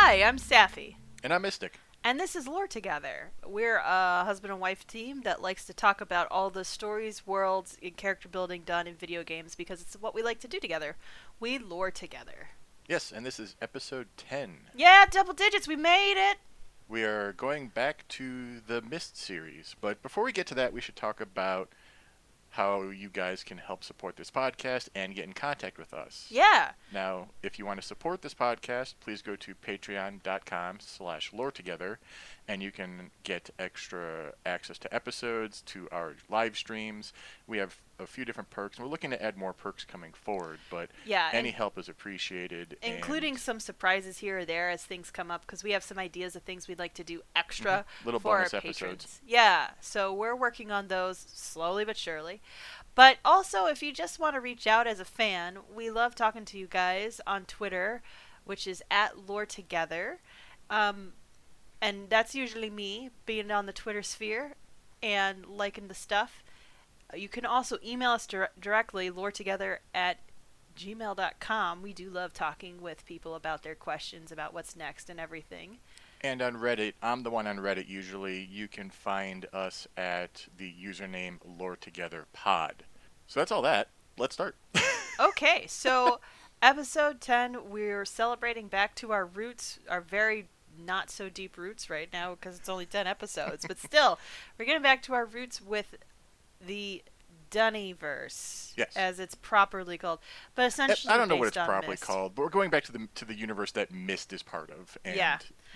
Hi, I'm Safi. And I'm Mystic. And this is Lore Together. We're a husband and wife team that likes to talk about all the stories, worlds, and character building done in video games because it's what we like to do together. We lore together. Yes, and this is episode 10. Yeah, double digits, we made it! We are going back to the Myst series, but before we get to that, we should talk about how you guys can help support this podcast and get in contact with us. Yeah. Now, if you want to support this podcast, please go to patreon.com/loretogether, and you can get extra access to episodes, to our live streams. We have a few different perks, and we're looking to add more perks coming forward, but any help is appreciated. Including some surprises here or there as things come up, because we have some ideas of things we'd like to do extra little for bonus our episodes. patrons. Yeah, so we're working on those slowly but surely. But also, if you just want to reach out as a fan, we love talking to you guys on Twitter, which is @LoreTogether. And that's usually me being on the Twitter sphere and liking the stuff. You can also email us directly, loretogether@gmail.com. We do love talking with people about their questions about what's next and everything. And on Reddit, I'm the one on Reddit usually. You can find us at the username LoreTogetherPod. So that's all that. Let's start. Okay, so episode 10, we're celebrating back to our roots, our very not so deep roots right now because it's only 10 episodes. But still, we're getting back to our roots with the Dunnyverse, yes, as it's properly called. But essentially, I don't know what based it's on properly Myst. called, but we're going back to the universe that Myst is part of, and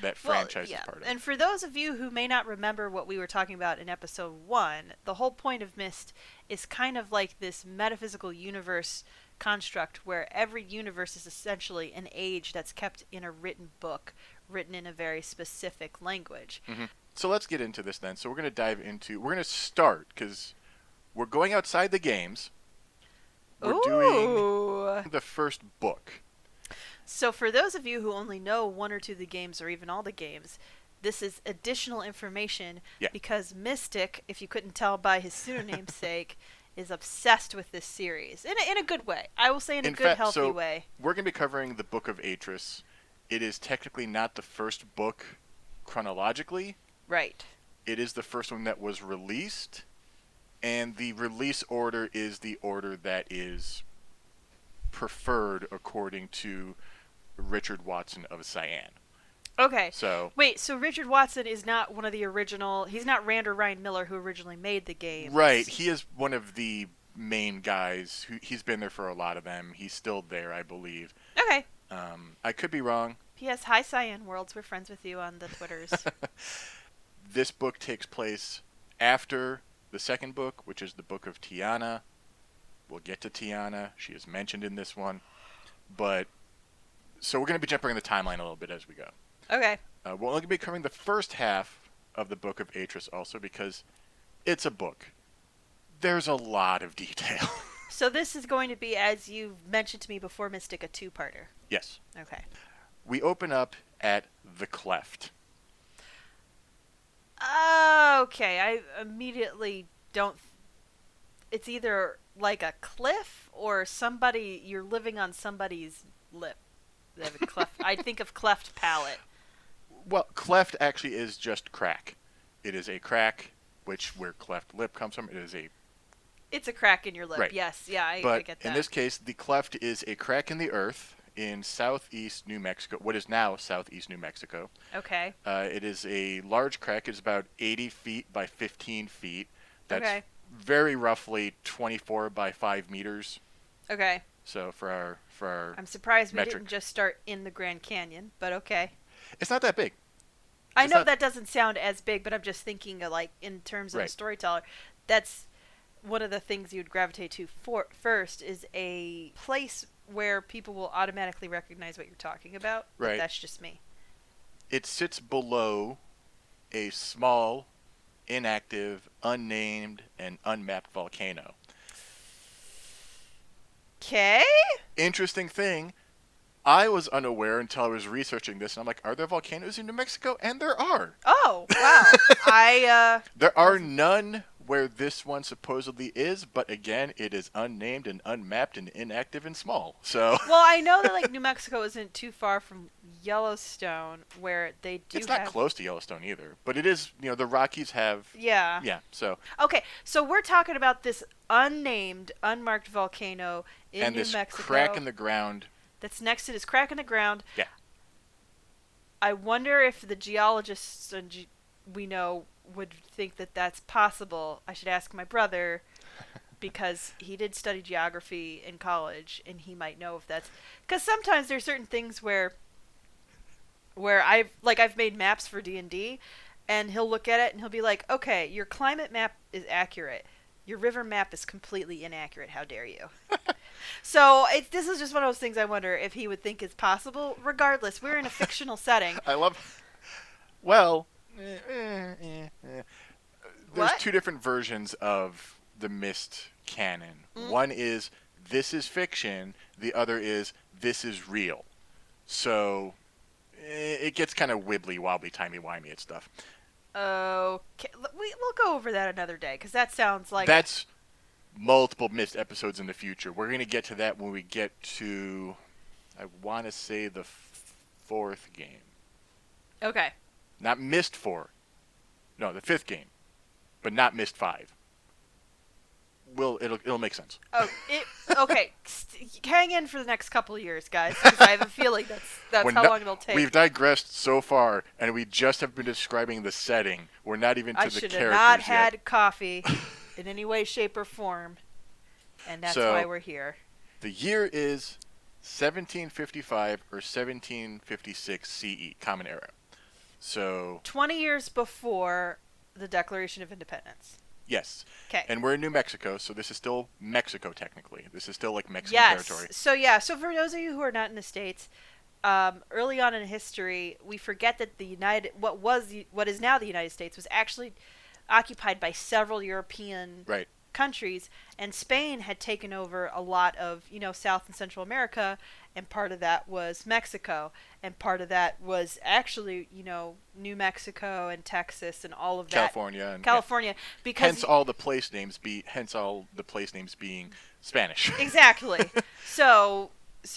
that franchise is part of. And for those of you who may not remember what we were talking about in episode 1, the whole point of Myst is kind of like this metaphysical universe construct where every universe is essentially an age that's kept in a written book, written in a very specific language. Mm-hmm. So let's get into this then. So we're going to start, because we're going outside the games. We're doing the first book. So for those of you who only know one or two of the games, or even all the games, this is additional information because Mystic, if you couldn't tell by his pseudoname's sake, is obsessed with this series. In a good way. I will say in a good, healthy way. We're going to be covering the Book of Atrus. It is technically not the first book chronologically. Right. It is the first one that was released. And the release order is the order that is preferred according to Richard Watson of Cyan. Okay. So Richard Watson is not one of the original... He's not Rand or Ryan Miller who originally made the game. Right. He is one of the main guys. He's been there for a lot of them. He's still there, I believe. Okay. I could be wrong. P.S. Hi, Cyan Worlds. We're friends with you on the Twitters. This book takes place after the second book, which is the Book of Tiana. We'll get to Tiana. She is mentioned in this one. But, so we're going to be jumping in the timeline a little bit as we go. Okay. We're only going to be covering the first half of the Book of Atrus also because it's a book. There's a lot of detail. So this is going to be, as you've mentioned to me before, Mystic, a two-parter. Yes. Okay. We open up at the Cleft. Okay, I immediately don't... It's either like a cliff or somebody... You're living on somebody's lip. They have a cleft. I think of cleft palate. Well, cleft actually is just crack. It is a crack, where cleft lip comes from. It's a crack in your lip. Right. Yes, yeah, I get that. In this case, the cleft is a crack in the earth in southeast New Mexico, what is now southeast New Mexico. Okay. It is a large crack. It's about 80 feet by 15 feet. That's very roughly 24 by 5 meters. Okay. So for our I'm surprised metric. We didn't just start in the Grand Canyon, but okay. It's not that big. I know that doesn't sound as big, but I'm just thinking like in terms of a storyteller, that's one of the things you'd gravitate to first is a place where people will automatically recognize what you're talking about. Right. That's just me. It sits below a small, inactive, unnamed, and unmapped volcano. Okay. Interesting thing, I was unaware until I was researching this, and I'm like, are there volcanoes in New Mexico? And there are. Oh, wow. There are none where this one supposedly is, but again, it is unnamed and unmapped and inactive and small. So Well, I know that like New Mexico isn't too far from Yellowstone, where they do it's not have. close to Yellowstone either, but it is. The Rockies have. Yeah. Yeah. So Okay, so we're talking about this unnamed, unmarked volcano in and New this Mexico crack in the ground. that's next to this crack in the ground. Yeah. I wonder if the geologists we know would think that that's possible. I should ask my brother because he did study geography in college, and he might know if that's because sometimes there's certain things where I've made maps for D&D, and he'll look at it and he'll be like, okay, your climate map is accurate, your river map is completely inaccurate, how dare you. So this is just one of those things I wonder if he would think is possible. Regardless, we're in a fictional setting. I love. Well, there's What? 2 different versions of the Myst canon. One is this is fiction. The other is this is real. So it gets kind of wibbly wobbly, timey wimey and stuff. Okay, we'll go over that another day because that sounds like That's multiple Myst episodes in the future. We're going to get to that when we get to, I want to say, the 4th game. okay. Not Myst 4. No, the 5th game. But not Myst 5. It'll make sense. Oh, okay. Hang in for the next couple of years, guys, because I have a feeling that's how long it'll take. We've digressed so far, and we just have been describing the setting. We're not even to I the should characters have not yet. had coffee in any way, shape, or form, and that's So, why we're here. The year is 1755 or 1756 CE, Common Era. So 20 years before the Declaration of Independence. yes. Okay. And we're in New Mexico, so this is still Mexico technically. This is still like Mexican Yes. territory. So for those of you who are not in the States, early on in history, we forget that what is now the United States was actually occupied by several European Right. countries, and Spain had taken over a lot of South and Central America, and part of that was Mexico, and part of that was actually New Mexico and Texas and all of that. California, because hence all the place names being Spanish. exactly. So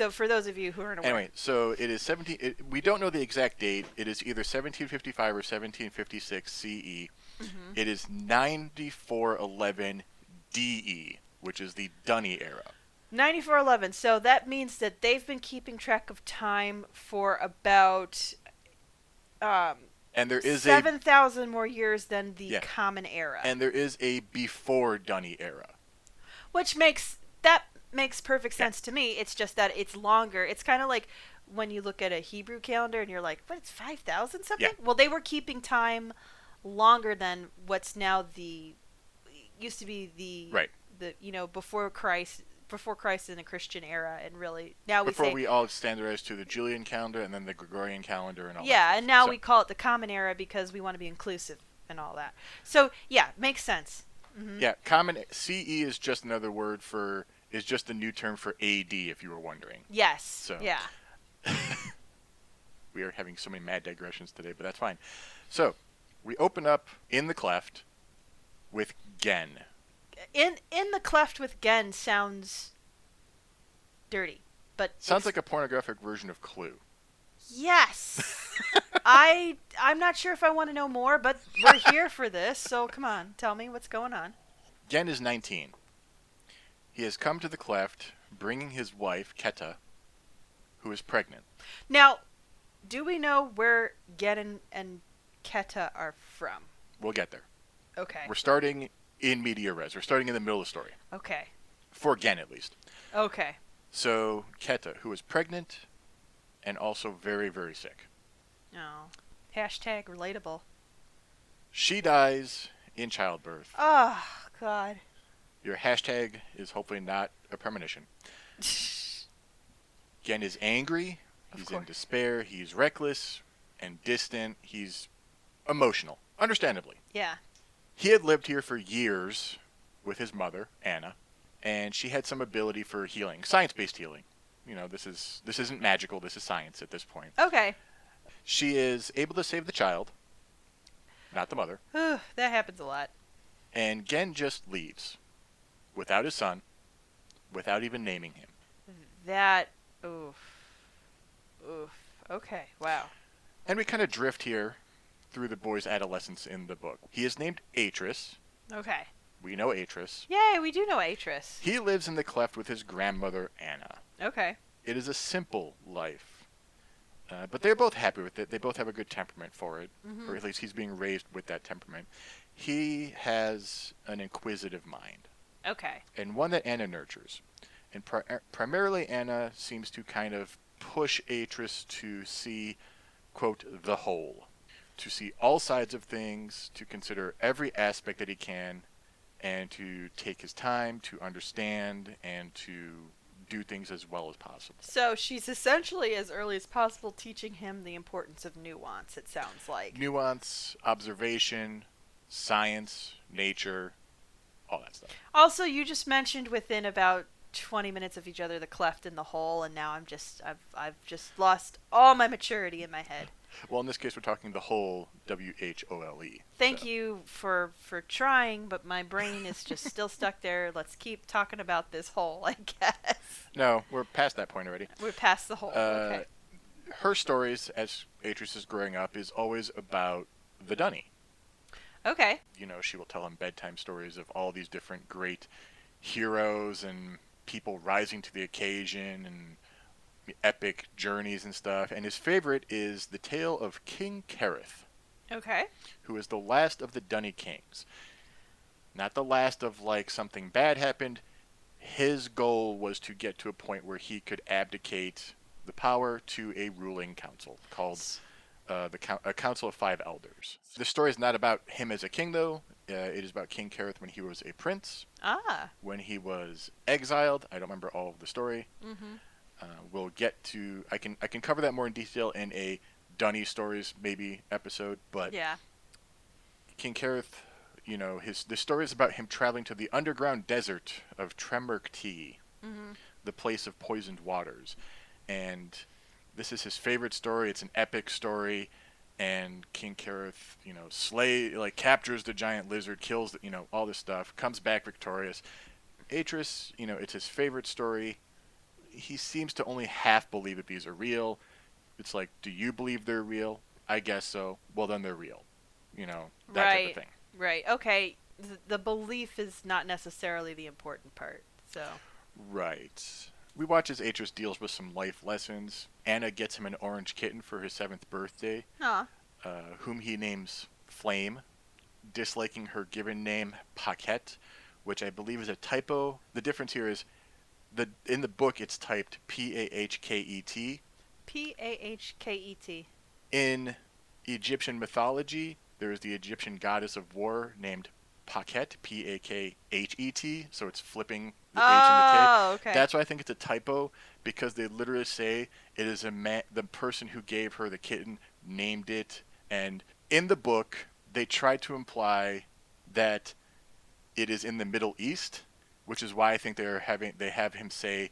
for those of you who aren't aware. Anyway, so it is 17. We don't know the exact date. It is either 1755 or 1756 CE. Mm-hmm. It is 9411 DE, which is the Dunny era. 9411. So that means that they've been keeping track of time for about and there is 7,000 more years than the Common Era. And there is a before Dunny era. Which makes perfect sense to me. It's just that it's longer. It's kind of like when you look at a Hebrew calendar and you're like, what, it's 5,000 something? Yeah. Well, they were keeping time longer than what's now used to be the before Christ in the Christian era, and really now we all standardized to the Julian calendar and then the Gregorian calendar and all that. Yeah, and now we call it the Common Era because we want to be inclusive and all that. So yeah, makes sense. Mm-hmm. Yeah, CE is just another word is just a new term for AD, if you were wondering. Yes. So, yeah. We are having so many mad digressions today, but that's fine. So we open up in the cleft with Gen. In the cleft with Gen sounds dirty, but sounds like a pornographic version of Clue. Yes. I'm not sure if I want to know more, but we're here for this, so come on, tell me what's going on. Gen is 19. He has come to the cleft, bringing his wife, Keta, who is pregnant. Now, do we know where Gen and Keta are from? We'll get there. Okay. We're starting in media res. We're starting in the middle of the story. Okay. For Gen, at least. Okay. So, Keta, who is pregnant and also very, very sick. Oh. Hashtag relatable. She dies in childbirth. Oh, God. Your hashtag is hopefully not a premonition. Gen is angry. He's in despair. He's reckless and distant. He's emotional, understandably. Yeah. He had lived here for years with his mother, Anna, and she had some ability for healing, science-based healing. This isn't magical. This is science at this point. Okay. She is able to save the child, not the mother. That happens a lot. And Gen just leaves without his son, without even naming him. That. Oof. Oof. Okay. Wow. And we kind of drift here through the boy's adolescence in the book. He is named Atrus. Okay. We know Atrus. Yay, we do know Atrus. He lives in the cleft with his grandmother, Anna. Okay. It is a simple life. But they're both happy with it. They both have a good temperament for it. Mm-hmm. Or at least he's being raised with that temperament. He has an inquisitive mind. Okay. And one that Anna nurtures. And primarily Anna seems to kind of push Atrus to see, quote, the whole. To see all sides of things, to consider every aspect that he can, and to take his time to understand and to do things as well as possible. So she's essentially, as early as possible, teaching him the importance of nuance, it sounds like. Nuance, observation, science, nature, all that stuff. Also, you just mentioned within about 20 minutes of each other the cleft and the hole, and now I've just lost all my maturity in my head. Well, in this case, we're talking the whole, W-H-O-L-E. Thank you for trying, but my brain is just still stuck there. Let's keep talking about this hole, I guess. No, we're past that point already. We're past the hole. Okay. Her stories, as Atrus is growing up, is always about the Dunny. Okay. You know, she will tell him bedtime stories of all these different great heroes and people rising to the occasion and epic journeys and stuff. And his favorite is the tale of King Kareth, Okay. who is the last of the Dunny kings. Not the last of, like, something bad happened. His goal was to get to a point where he could abdicate the power to a ruling council called a Council of Five Elders. The story is not about him as a king, though. It is about King Kareth when he was a prince. Ah. When he was exiled. I don't remember all of the story. Mm-hmm. We'll get to... I can cover that more in detail in a Dunny Stories, maybe, episode. But Yeah. King Kareth, you know, the story is about him traveling to the underground desert of Tremurkti, Mm-hmm. the place of poisoned waters. And this is his favorite story. It's an epic story. And King Kareth, you know, captures the giant lizard, kills, all this stuff, comes back victorious. Atrus, you know, it's his favorite story. He seems to only half believe that these are real. It's like, do you believe they're real? I guess so. Well, then they're real. You know, that type of thing. Right. Okay. The belief is not necessarily the important part. So. Right. We watch as Atrus deals with some life lessons. Anna gets him an orange kitten for his 7th birthday, whom he names Flame, disliking her given name Paquette, which I believe is a typo. The difference here is in the book it's typed P-A-H-K-E-T. P-A-H-K-E-T. In Egyptian mythology, there is the Egyptian goddess of war named Paquette, P-A-K-H-E-T, so it's flipping the H and the K. Oh, okay. That's why I think it's a typo, because they literally say it is the person who gave her the kitten named it, and in the book, they try to imply that it is in the Middle East, which is why I think they have him say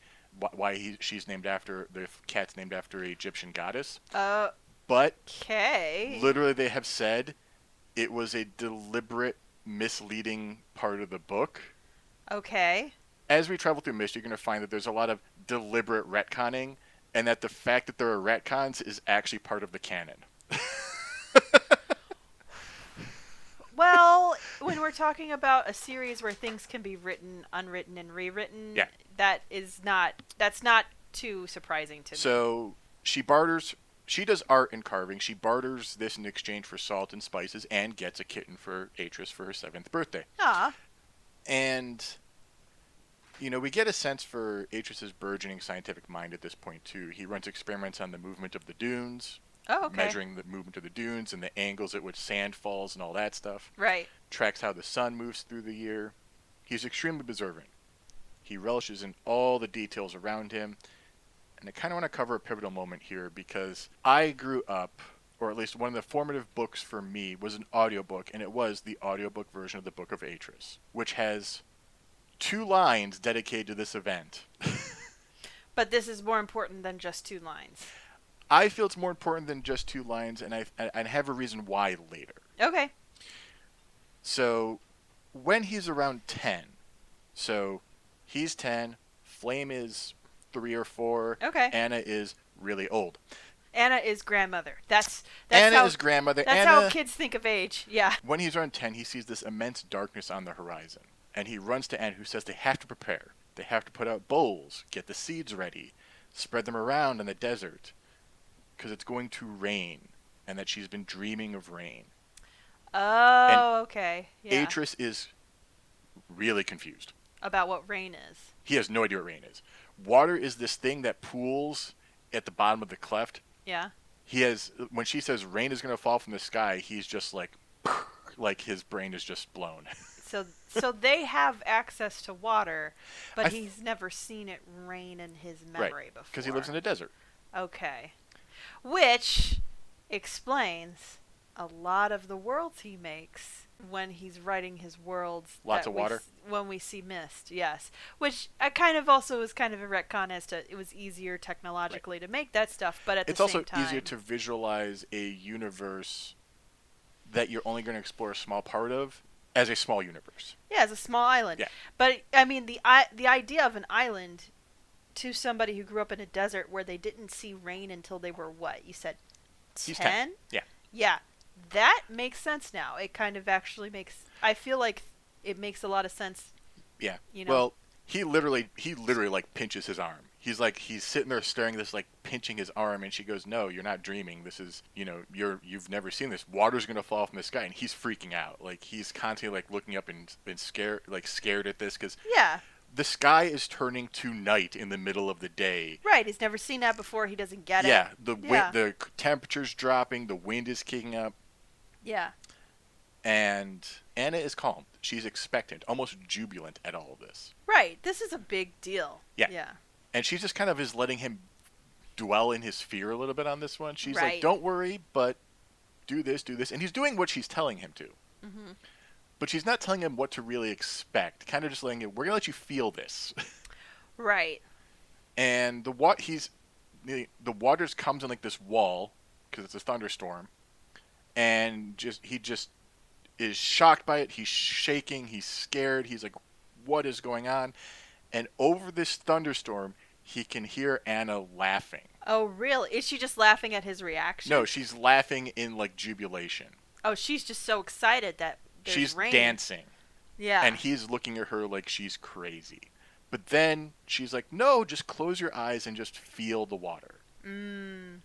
why she's named after, the cat's named after an Egyptian goddess. But Okay. literally they have said it was a deliberate misleading part of the book. Okay. As we travel through Myst, you're going to find that there's a lot of deliberate retconning, and that the fact that there are retcons is actually part of the canon. Well, when we're talking about a series where things can be written, unwritten, and rewritten, Yeah. that's not too surprising to me. So she does art and carving. She barters this in exchange for salt and spices and gets a kitten for Atrus for her 7th birthday. Ah. And, you know, we get a sense for Atrus's burgeoning scientific mind at this point, too. He runs experiments on the movement of the dunes. Oh, okay. Measuring the movement of the dunes and the angles at which sand falls and all that stuff. Right. Tracks how the sun moves through the year. He's extremely observant. He relishes in all the details around him. And I kind of want to cover a pivotal moment here because I grew up, or at least one of the formative books for me was an audiobook, and it was the audiobook version of the Book of Atrus, which has 2 lines dedicated to this event. But this is more important than just 2 lines. I feel it's more important than just 2 lines, and I have a reason why later. Okay. So, when he's around 10. So he's 10, Flame is 3 or 4, Okay. Anna is really old. Anna is grandmother. That's Anna how is grandmother. that's how Anna, kids think of age. Yeah. when he's around 10, he sees this immense darkness on the horizon. And he runs to Anna, who says they have to prepare. They have to put out bowls, get the seeds ready, spread them around in the desert, because it's going to rain, and that she's been dreaming of rain. And Oh, okay. Yeah. Atrus is really confused. About what rain is. He has no idea what rain is. Water is this thing that pools at the bottom of the cleft. Yeah. He has, when she says rain is going to fall from the sky, he's just like his brain is just blown. So they have access to water, but I he's never seen it rain in his memory before. Because he lives in a desert. Okay. Which explains a lot of the worlds he makes when he's writing his worlds. Lots of water. When we see Myst, yes. Which I kind of also was kind of a retcon as to it was easier technologically to make that stuff, but at the same time... It's also easier to visualize a universe that you're only going to explore a small part of as a small universe. Yeah, as a small island. Yeah. But, I mean, the idea of an island to somebody who grew up in a desert where they didn't see rain until they were what? You said 10? He's 10. Yeah. Yeah. That makes sense now. It kind of actually makes... I feel like it makes a lot of sense. Yeah. You know? Well, he literally like pinches his arm. He's sitting there staring at this, like pinching his arm, and she goes, "No, you're not dreaming. This is, you've never seen this. Water's gonna fall from the sky," and he's freaking out. Like he's constantly like looking up and scared at this because Yeah. the sky is turning to night in the middle of the day. Right. He's never seen that before. He doesn't get Yeah. it. The temperature's dropping. The wind is kicking up. Yeah. And Anna is calm. She's expectant, almost jubilant at all of this. Right. This is a big deal. Yeah. Yeah. And she just kind of is letting him dwell in his fear a little bit on this one. She's Right. like, "Don't worry, but do this. And he's doing what she's telling him to. Mm-hmm. But she's not telling him what to really expect. Kind of just letting him, we're going to let you feel this. Right. And the waters comes in like this wall, because it's a thunderstorm. And he just is shocked by it. He's shaking. He's scared. He's like, what is going on? And over this thunderstorm, he can hear Anna laughing. Oh, really? Is she just laughing at his reaction? No, she's laughing in like jubilation. Oh, she's just so excited that there's She's rain. dancing. Yeah. And he's looking at her like she's crazy. But then she's like, no, just close your eyes and just feel the water. Mm.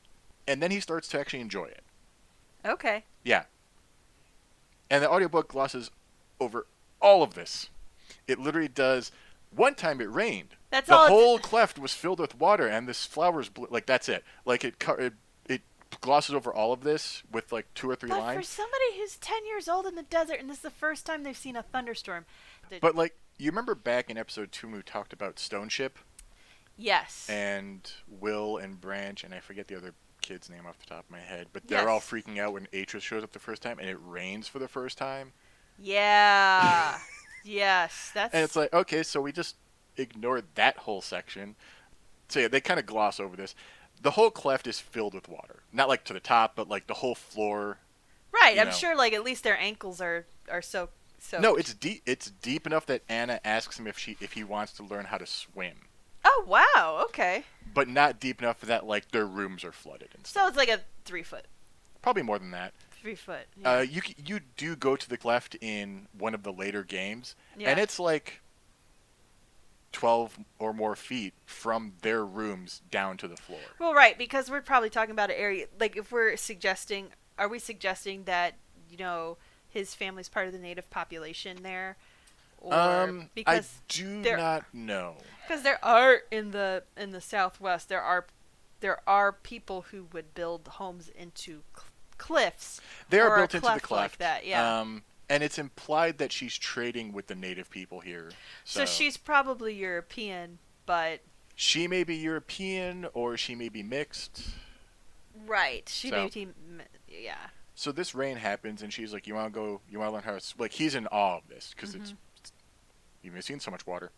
And then he starts to actually enjoy it. Okay. Yeah. And the audiobook glosses over all of this. It literally does. One time it rained. That's the all. whole cleft was filled with water, and this flowers like that's it. Like it glosses over all of this with like 2 or 3 But lines. for somebody who's 10 years old in the desert, and this is the first time they've seen a thunderstorm. But like you remember back in episode 2 when we talked about Stone Ship? Yes. And Will and Branch, and I forget the other kid's name off the top of my head, but they're all freaking out when Atrus shows up the first time, and it rains for the first time. Yeah. Yes, that's... And it's like, okay, so we just ignored that whole section. So yeah, they kind of gloss over this. The whole cleft is filled with water. Not like to the top, but like the whole floor. Right, I'm sure like at least their ankles are so. No, it's deep. It's deep enough that Anna asks him if he wants to learn how to swim. Oh, wow, okay. But not deep enough that like their rooms are flooded and stuff. So it's like a 3 foot. Probably more than that. 3 foot. Yeah. You do go to the cleft in one of the later games, Yeah. and it's like 12 or more feet from their rooms down to the floor. Well, right, because we're probably talking about an area, like if are we suggesting that, his family's part of the native population there? Or because I do not know. Because there are in the Southwest, there are people who would build homes into cliffs. They are or built a into the cleft cleft. like that, yeah. And it's implied that she's trading with the native people here. So she's probably European, but she may be European or she may be mixed. Right. She may be, yeah. So this rain happens, and she's like, "You want to learn how to?" Like he's in awe of this because you've never seen so much water,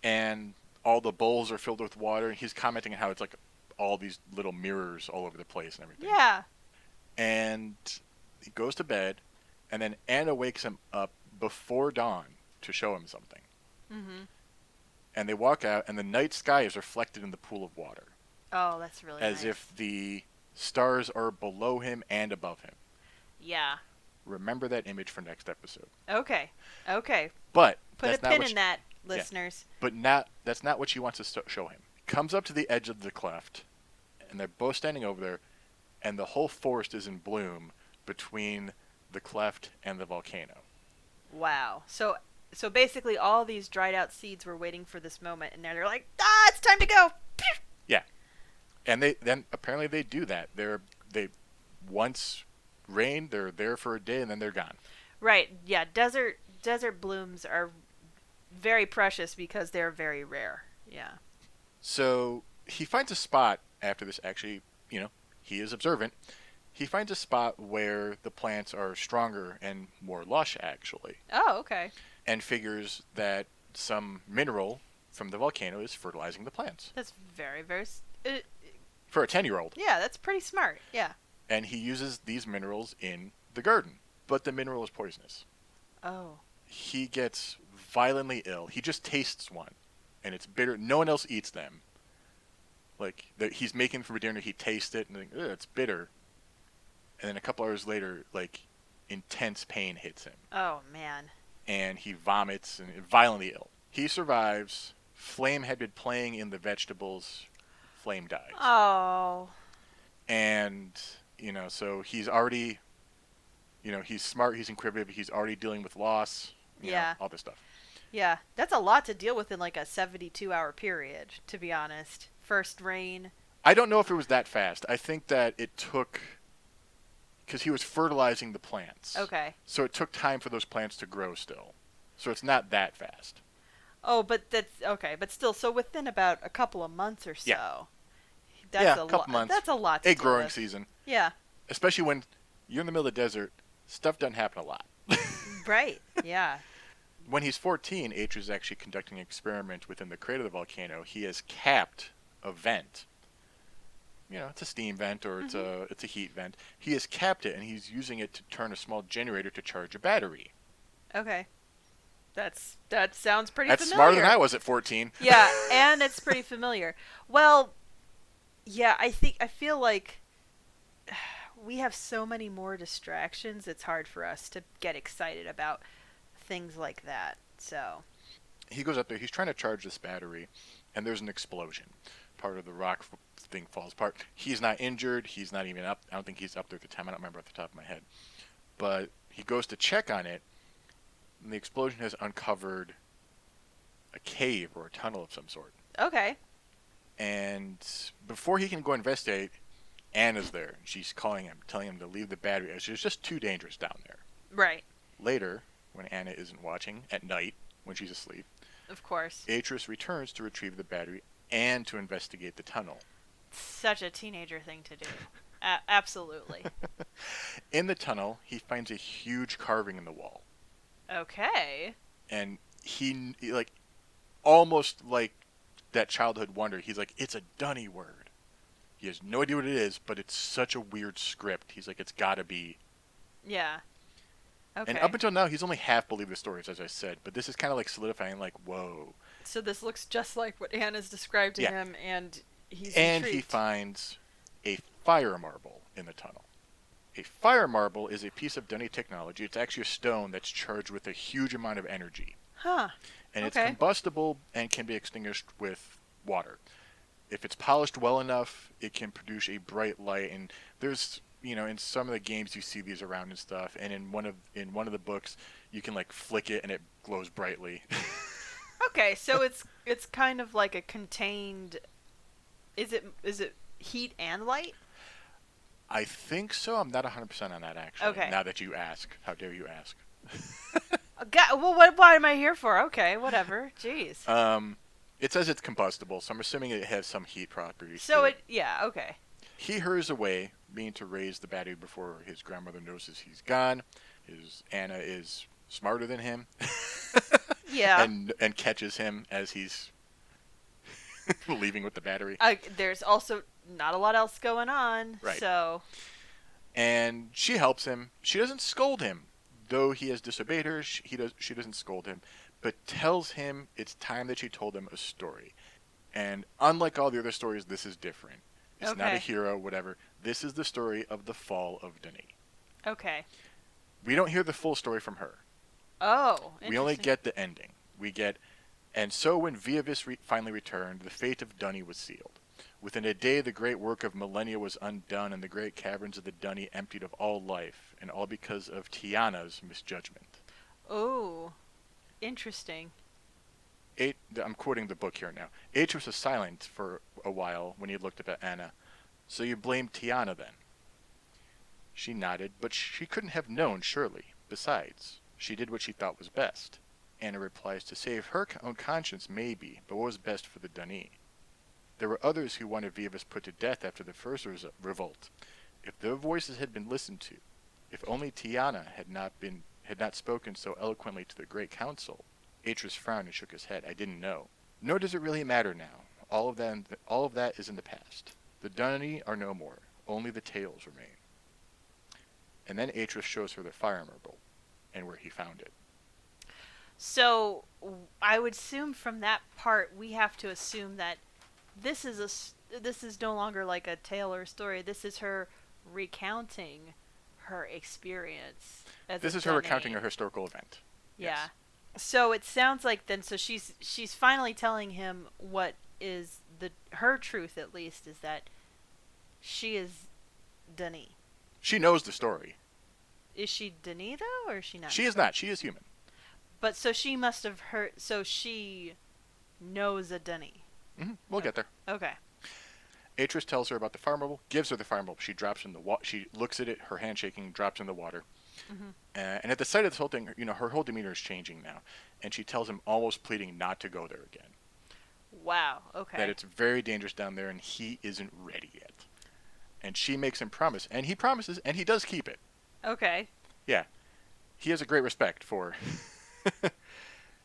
and all the bowls are filled with water. And he's commenting on how it's like all these little mirrors all over the place and everything. Yeah. And he goes to bed, and then Anna wakes him up before dawn to show him something. Mm-hmm. And they walk out, and the night sky is reflected in the pool of water, Oh, that's really as nice. if the stars are below him and above him. Yeah. Remember that image for next episode. Okay. Okay. But Put a that's not pin what in that, listeners. But that's not what she wants to show him. Comes up to the edge of the cleft, and they're both standing over there, and the whole forest is in bloom between the cleft and the volcano. Wow. So basically all these dried out seeds were waiting for this moment, and now they're like, it's time to go. Yeah. And then apparently they do that. They once rain, they're there for a day, and then they're gone. Right. Yeah. Desert blooms are very precious because they're very rare. Yeah. So he finds a spot after this. Actually, he is observant. He finds a spot where the plants are stronger and more lush, actually. Oh, okay. And figures that some mineral from the volcano is fertilizing the plants. That's very, very... For a 10-year-old. Yeah, that's pretty smart. Yeah. And he uses these minerals in the garden. But the mineral is poisonous. Oh. He gets violently ill. He just tastes one. And it's bitter. No one else eats them. Like, he's making for dinner, he tastes it, and like, it's bitter. And then a couple hours later, like, intense pain hits him. Oh, man. And he vomits and violently ill. He survives. Flame had been playing in the vegetables. Flame dies. Oh. And, so he's already, he's smart, he's inquisitive, he's already dealing with loss. All this stuff. Yeah, that's a lot to deal with in like a 72-hour period, to be honest. First rain. I don't know if it was that fast. I think that it took... Because he was fertilizing the plants. Okay. So it took time for those plants to grow still. So it's not that fast. Oh, but that's... Okay, but still, so within about a couple of months or so. Yeah. That's a couple months. That's a lot to deal growing with. season. Yeah. Especially when you're in the middle of the desert, stuff doesn't happen a lot. Right, yeah. When he's 14, Atrus is actually conducting an experiment within the crater of the volcano. He has capped a vent. It's a steam vent or it's a heat vent. He has capped it, and he's using it to turn a small generator to charge a battery. Okay. That sounds pretty familiar. That's smarter than I was at 14. Yeah, and it's pretty familiar. Well, yeah, I feel like we have so many more distractions, it's hard for us to get excited about things like that. So he goes up there, he's trying to charge this battery, and there's an explosion. Part of the rock thing falls apart. He's not injured, he's not even up. I don't think he's up there at the time, I don't remember off the top of my head. But he goes to check on it, and the explosion has uncovered a cave or a tunnel of some sort. Okay. And before he can go investigate, Anna's there. She's calling him, telling him to leave the battery. It's just too dangerous down there. Right. Later, when Anna isn't watching, at night, when she's asleep, of course, Atrus returns to retrieve the battery and to investigate the tunnel. Such a teenager thing to do. Absolutely. In the tunnel, he finds a huge carving in the wall. Okay. And he like, almost like that childhood wonder, he's like, it's a dunny word. He has no idea what it is, but it's such a weird script. He's like, it's gotta be. Yeah. Okay. And up until now, he's only half believed the stories, as I said. But this is kind of like solidifying, like, whoa. So this looks just like what Anna's described to him, and he's And intrigued. he finds a fire marble in the tunnel. A fire marble is a piece of dunny technology. It's actually a stone that's charged with a huge amount of energy. Huh. And okay. It's combustible and can be extinguished with water. If it's polished well enough, it can produce a bright light. And there's, in some of the games you see these around and stuff. And in one of the books, you can like flick it and it glows brightly. Okay, so it's kind of like a contained. Is it heat and light? I think so. I'm not 100% on that, actually. Okay. Now that you ask. How dare you ask? Well, why am I here for? Okay, whatever. Jeez. It says it's combustible, so I'm assuming it has some heat properties. So okay. He hurries away, meaning to raise the battery before his grandmother notices he's gone. Anna is smarter than him. Yeah. And catches him as he's leaving with the battery. There's also not a lot else going on. Right. So. And she helps him. She doesn't scold him, though he has disobeyed her, she doesn't scold him, but tells him it's time that she told him a story. And unlike all the other stories, this is different. It's not a Okay. hero, whatever. This is the story of the fall of Denis. Okay. We don't hear the full story from her. Oh, We only interesting. get the ending. We get, and so when Viavis finally returned, the fate of Dunny was sealed. Within a day, the great work of millennia was undone, and the great caverns of the Dunny emptied of all life, and all because of Tiana's misjudgment. Oh, interesting. I'm quoting the book here now. Atrus was silent for a while when he looked up at Anna. So you blame Tiana then? She nodded, but she couldn't have known, surely. Besides, she did what she thought was best. Anna replies, to save her own conscience, maybe, but what was best for the Dunny? There were others who wanted Viavis put to death after the first revolt. If their voices had been listened to, if only Tiana had not spoken so eloquently to the great council. Atrus frowned and shook his head. I didn't know. Nor does it really matter now. All of that is in the past. The Dunny are no more. Only the tales remain. And then Atrus shows her the fire marble and where he found it. So I would assume from that part we have to assume that this is no longer like a tale or a story. This is her recounting her experience as a This is her recounting Danae. a historical event. Yeah. Yes. So it sounds like then so she's finally telling him what is the her truth at least is that she is Denis. She knows the story. Is she Denis though or is she not? She is not. She is human. But so she must have heard so she knows a Denis. We'll get there. Okay. Atrus tells her about the fire marble, gives her the fire marble. She drops in the water. She looks at it, her hand shaking, drops in the water. And at the sight of this whole thing, her whole demeanor is changing now. And she tells him, almost pleading not to go there again. Wow. Okay. That it's very dangerous down there and he isn't ready yet. And she makes him promise. And he promises, and he does keep it. Okay. Yeah. He has a great respect for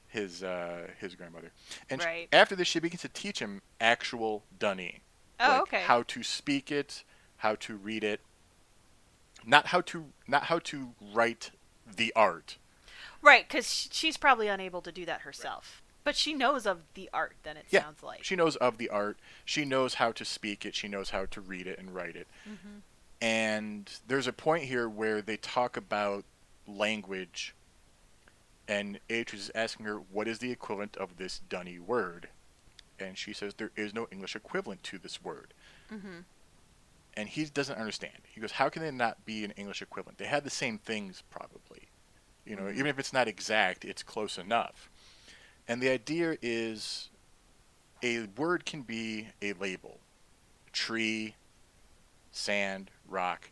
his grandmother. And Right. after this, she begins to teach him actual Dunny. Oh, okay. How to speak it, how to read it. Not how to write the art. Right, because she's probably unable to do that herself. Right. But she knows of the art, then it Yeah, sounds like. she knows of the art. She knows how to speak it. She knows how to read it and write it. And there's a point here where they talk about language, and Atrus is asking her, what is the equivalent of this Dunny word? And she says there is no English equivalent to this word. And he doesn't understand. He goes, how can there not be an English equivalent? They had the same things probably. Even if it's not exact, it's close enough. And the idea is a word can be a label. Tree, sand, rock.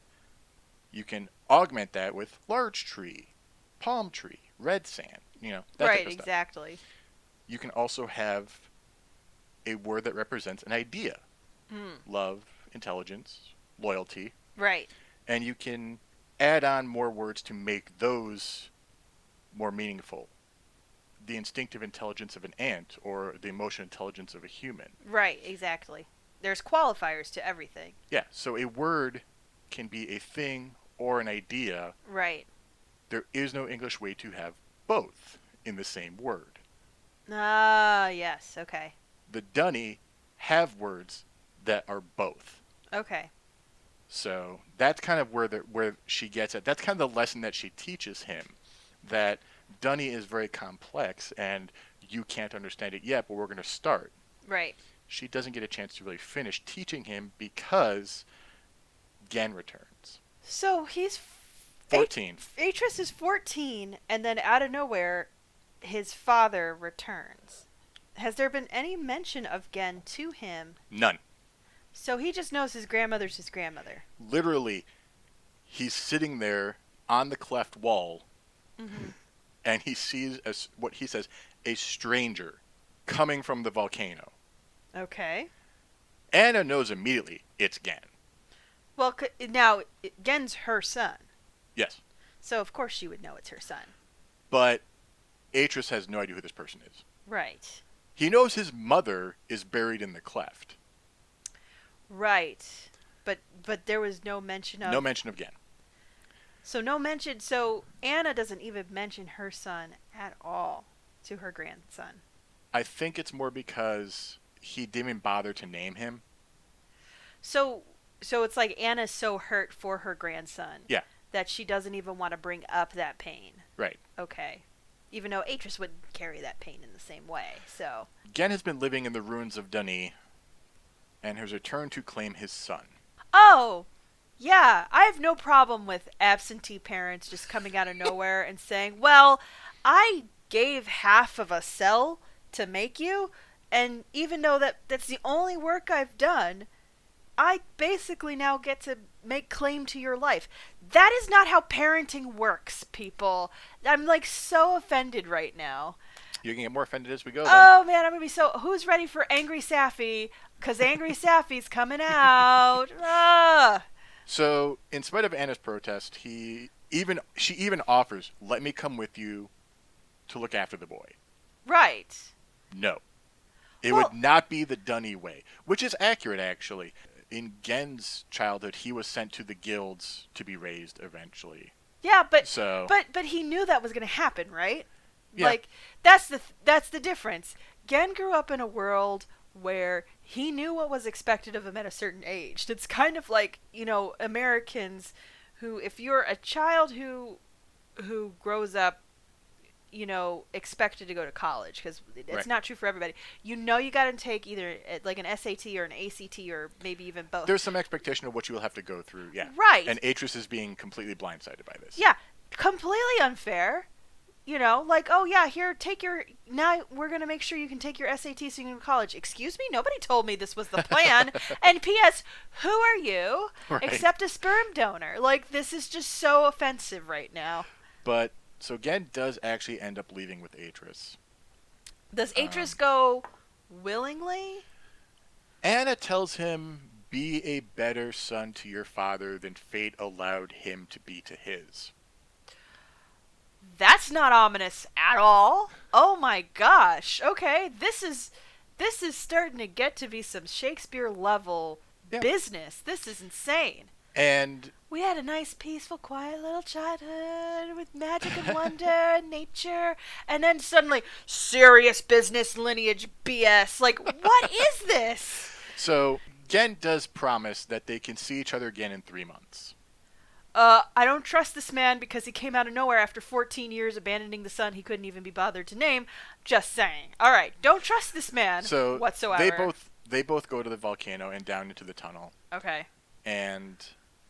You can augment that with large tree, palm tree, red sand, that right, type of stuff. exactly. You can also have a word that represents an idea. Love, intelligence, loyalty. Right. And you can add on more words to make those more meaningful. The instinctive intelligence of an ant or the emotional intelligence of a human. Right, exactly. There's qualifiers to everything. Yeah, so a word can be a thing or an idea. Right. There is no English way to have both in the same word. Ah, yes, okay. The Dunny have words that are both. Okay. So that's kind of where she gets at. That's kind of the lesson that she teaches him, that Dunny is very complex and you can't understand it yet, but we're going to start. Right. She doesn't get a chance to really finish teaching him because Gen returns. So he's 14. Atrus is 14, and then out of nowhere, his father returns. Has there been any mention of Gen to him? None. So he just knows his grandmother's his grandmother. Literally, he's sitting there on the cleft wall, and he sees, as what he says, a stranger coming from the volcano. Okay. Anna knows immediately it's Gen. Well, now, Gen's her son. Yes. So, of course, she would know it's her son. But Atrus has no idea who this person is. Right. He knows his mother is buried in the cleft. Right. But there was no mention of... No mention of Gen. So no mention. So Anna doesn't even mention her son at all to her grandson. I think it's more because he didn't bother to name him. So so it's like Anna's so hurt for her grandson Yeah, that she doesn't even want to bring up that pain. right. Okay. Even though Atrus wouldn't carry that pain in the same way. So Gen has been living in the ruins of Duni and has returned to claim his son. oh, yeah, I have no problem with absentee parents just coming out of nowhere and saying, well, I gave half of a cell to make you, and even though that's the only work I've done, I basically now get to make claim to your life. That is not how parenting works, people. I'm like so offended right now. You can get more offended as we go, then. Oh man, I'm gonna be so. Who's ready for Angry Sappy? Cause Angry Sappy's coming out. Ah. So, in spite of Anna's protest, she even offers, "Let me come with you to look after the boy." Right. No, it Well, would not be the Dunny way, which is accurate actually. In Gen's childhood, he was sent to the guilds to be raised eventually. yeah, but So, but he knew that was gonna happen, right? yeah, Like that's the difference. Gen grew up in a world where he knew what was expected of him at a certain age. It's kind of like, Americans who, if you're a child who grows up, expected to go to college, because it's right. not true for everybody. You got to take either like an SAT or an ACT or maybe even both. There's some expectation of what you will have to go through, yeah. Right. And Atrus is being completely blindsided by this. Yeah, completely unfair. Like, oh yeah, here, now we're going to make sure you can take your SAT so you can go to college. Excuse me? Nobody told me this was the plan. And P.S., who are you? Right. Except a sperm donor. Like, this is just so offensive right now. But, so Gen does actually end up leaving with Atrus. Does Atrus go willingly? Anna tells him, "Be a better son to your father than fate allowed him to be to his." That's not ominous at all. Oh my gosh. Okay, this is starting to get to be some Shakespeare level business. This is insane. And We had a nice, peaceful, quiet little childhood with magic and wonder and nature, and then suddenly serious business lineage BS. Like, what is this? so Gen does promise that they can see each other again in 3 months. I don't trust this man because he came out of nowhere after 14 years abandoning the son he couldn't even be bothered to name. Just saying. All right, don't trust this man So whatsoever. they both go to the volcano and down into the tunnel. Okay. And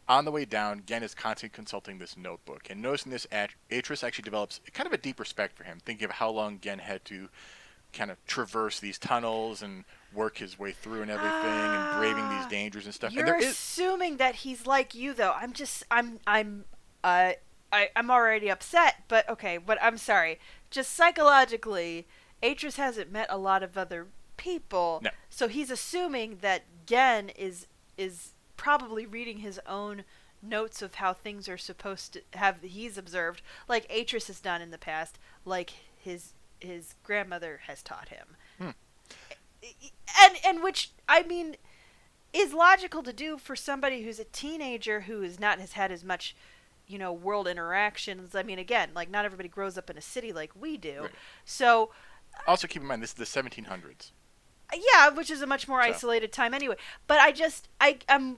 on the way down, Gen is constantly consulting this notebook. And noticing this, Atrus actually develops kind of a deep respect for him, thinking of how long Gen had to kind of traverse these tunnels and work his way through and everything and braving these dangers and stuff. You're And there assuming that he's like you, though. I'm already upset, but okay. But I'm sorry. Just psychologically, Atrus hasn't met a lot of other people, No. so he's assuming that Gen is probably reading his own notes of how things are supposed to have he's observed, like Atrus has done in the past, like his grandmother has taught him. Hmm. And which, I mean, is logical to do for somebody who's a teenager who has had as much, world interactions. I mean, again, like, not everybody grows up in a city like we do. Right. So, also keep in mind, this is the 1700s. yeah, which is a much more So. isolated time anyway. But I'm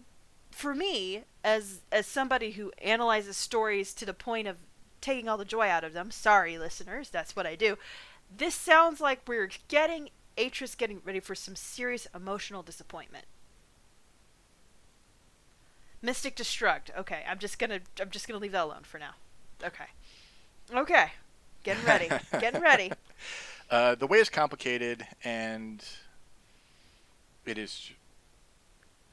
for me, as somebody who analyzes stories to the point of taking all the joy out of them, sorry listeners, that's what I do. This sounds like we're getting Atrus getting ready for some serious emotional disappointment. Mystic Destruct. Okay, I'm just gonna leave that alone for now. Okay, getting ready, getting ready. The way is complicated, and it is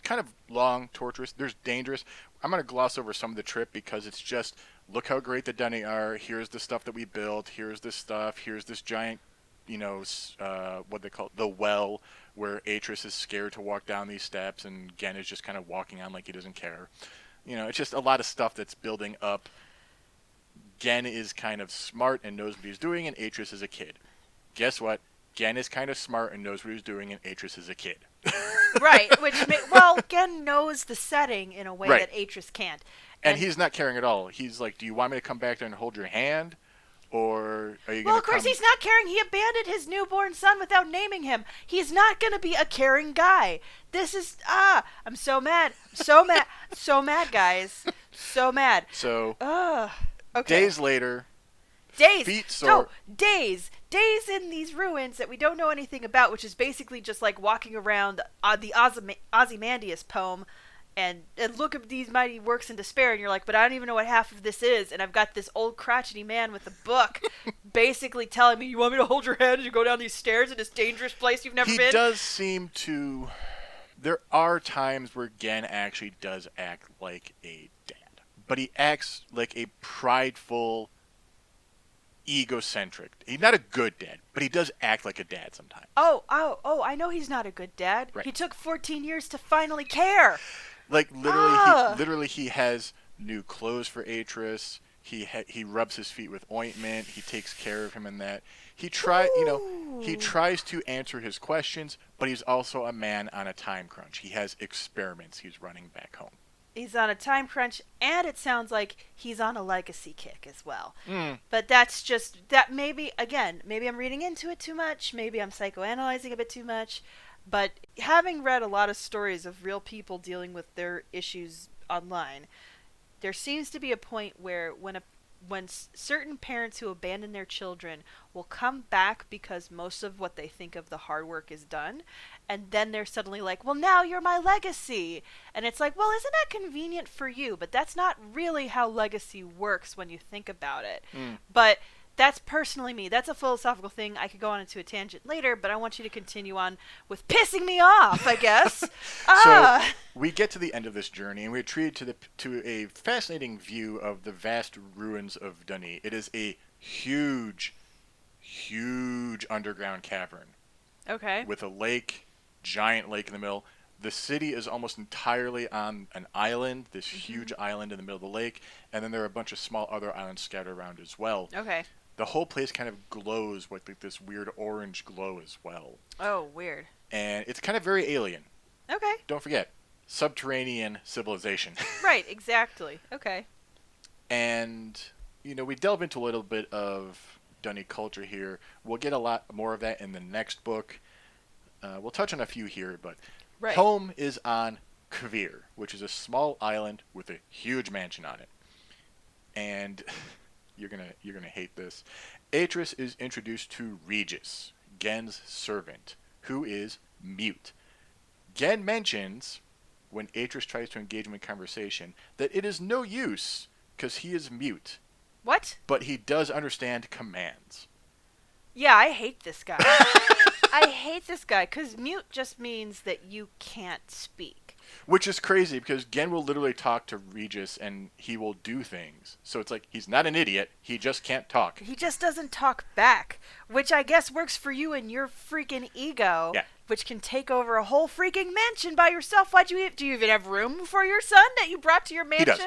kind of long, torturous. There's dangerous. I'm going to gloss over some of the trip because it's just, look how great the Dunny are. Here's the stuff that we built. Here's this stuff. Here's this giant, what they call it, the well, where Atrus is scared to walk down these steps, and Gen is just kind of walking on like he doesn't care. It's just a lot of stuff that's building up. Gen is kind of smart and knows what he's doing, and Atrus is a kid. Guess what? Gen is kind of smart and knows what he's doing, and Atrus is a kid. Right, Gen knows the setting in a way Right. that Atrus can't. And he's not caring at all. He's like, do you want me to come back there and hold your hand? Or are you going to Well, of course come... he's not caring. He abandoned his newborn son without naming him. He's not going to be a caring guy. This is... I'm so mad. So mad. So mad, guys. So mad. So, Okay. days later... Days. Feet sore. No, days. Days in these ruins that we don't know anything about, which is basically just like walking around the Ozymandias poem and look at these mighty works in despair, and you're like, but I don't even know what half of this is, and I've got this old crotchety man with a book basically telling me, you want me to hold your hand as you go down these stairs in this dangerous place you've never been? He does seem to... There are times where Gen actually does act like a dad. But he acts like a prideful... egocentric. He's not a good dad, but he does act like a dad sometimes. Oh, I know he's not a good dad. Right. He took 14 years to finally care. Like literally, he has new clothes for Atrus. He rubs his feet with ointment. He takes care of him in that. He tries to answer his questions, but he's also a man on a time crunch. He has experiments he's running back home. He's on a time crunch, and it sounds like he's on a legacy kick as well. Mm. But that's just, that maybe I'm reading into it too much, maybe I'm psychoanalyzing a bit too much, but having read a lot of stories of real people dealing with their issues online, there seems to be a point where when certain parents who abandon their children will come back because most of what they think of the hard work is done, and then they're suddenly like, well, now you're my legacy. And it's like, well, isn't that convenient for you? But that's not really how legacy works when you think about it. Mm. But that's personally me. That's a philosophical thing. I could go on into a tangent later, but I want you to continue on with pissing me off, I guess. So we get to the end of this journey, and we're treated to a fascinating view of the vast ruins of Duni. It is a huge, huge underground cavern. Okay. With a lake, giant lake in the middle. The city is almost entirely on an island, this huge island in the middle of the lake, and then there are a bunch of small other islands scattered around as well. Okay. The whole place kind of glows with like this weird orange glow as well. Oh, weird. And it's kind of very alien. Okay. Don't forget, subterranean civilization. Right, exactly. Okay. And, we delve into a little bit of Duni culture here. We'll get a lot more of that in the next book. We'll touch on a few here, but home is on Kvir, which is a small island with a huge mansion on it. And you're gonna hate this. Atrus is introduced to Regis, Gen's servant, who is mute. Gen mentions, when Atrus tries to engage him in conversation, that it is no use because he is mute. What? But he does understand commands. Yeah, I hate this guy. I hate this guy because mute just means that you can't speak. Which is crazy because Gen will literally talk to Regis and he will do things. So it's like he's not an idiot. He just can't talk. He just doesn't talk back, which I guess works for you and your freaking ego, which can take over a whole freaking mansion by yourself. Do you even have room for your son that you brought to your mansion? He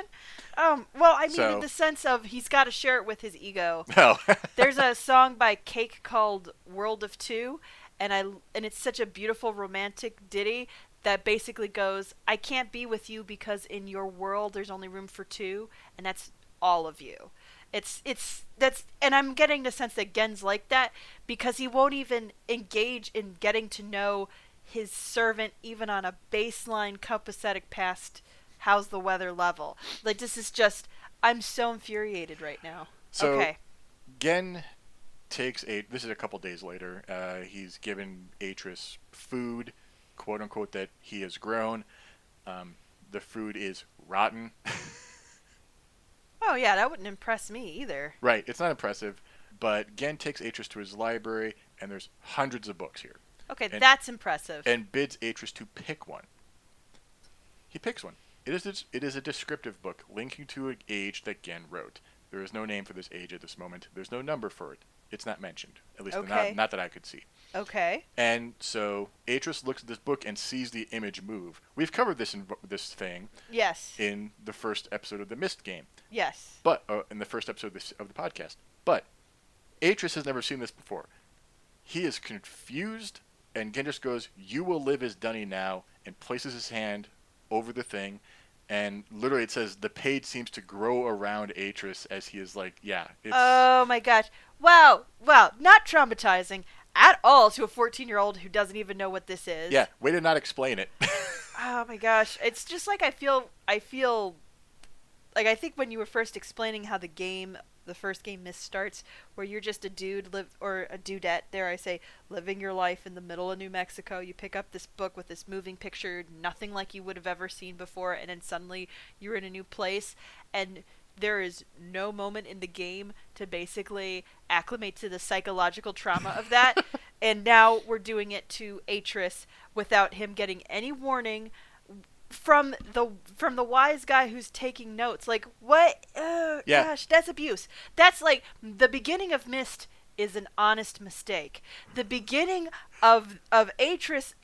does. Well, I mean, in the sense of he's got to share it with his ego. No. There's a song by Cake called "World of Two," and it's such a beautiful romantic ditty that basically goes, I can't be with you because in your world there's only room for two, and that's all of you. And I'm getting the sense that Gen's like that because he won't even engage in getting to know his servant even on a baseline copacetic past how's the weather level. Like, this is just, I'm so infuriated right now. So, okay. Gen takes this is a couple days later, he's given Atrus food, quote unquote, that he has grown. The food is rotten. Oh yeah, that wouldn't impress me either. Right, it's not impressive, but Gen takes Atrus to his library, and there's hundreds of books here. Okay, that's impressive. And bids Atrus to pick one. He picks one. It is a descriptive book linking to an age that Gen wrote. There is no name for this age at this moment. There's no number for it. It's not mentioned. At least not that I could see. Okay. And so Atrus looks at this book and sees the image move. We've covered this in this thing. Yes. In the first episode of the Myst game. Yes. But in the first episode of the podcast. But Atrus has never seen this before. He is confused, and Gen just goes, "You will live as Duni now," and places his hand over the thing, And literally it says the page seems to grow around Atrus as he is like, yeah, it's... Oh my gosh. Wow. Wow. Not traumatizing at all to a 14-year-old who doesn't even know what this is. Yeah, way to not explain it. Oh my gosh. It's just like I feel like I think when you were first explaining how the first game Myst starts, where you're just a dude or a dudette, dare I say, living your life in the middle of New Mexico. You pick up this book with this moving picture, nothing like you would have ever seen before, and then suddenly you're in a new place, and there is no moment in the game to basically acclimate to the psychological trauma of that. And now we're doing it to Atrus without him getting any warning from the wise guy who's taking notes. Like, what? Yeah. Gosh, that's abuse. That's like the beginning of Myst is an honest mistake. The beginning of Atrus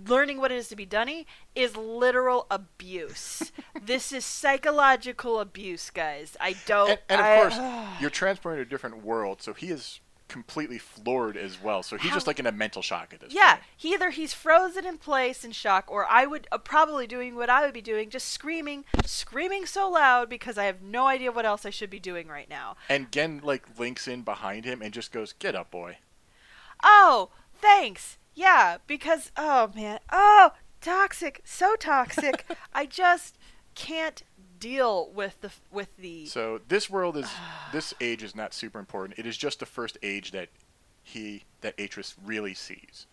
learning what it is to be Dunny is literal abuse. This is psychological abuse, guys. I don't. And of course, you're transporting to a different world, so he is completely floored as well. So he's just like in a mental shock at this Yeah, point. either he's frozen in place in shock, or I would probably doing what I would be doing, just screaming so loud because I have no idea what else I should be doing right now. And Gen like links in behind him and just goes, "Get up, boy." Oh, thanks. Yeah, because oh man, oh, toxic, so toxic. I just can't deal with the. So this world is this age is not super important. It is just the first age that Atrus really sees.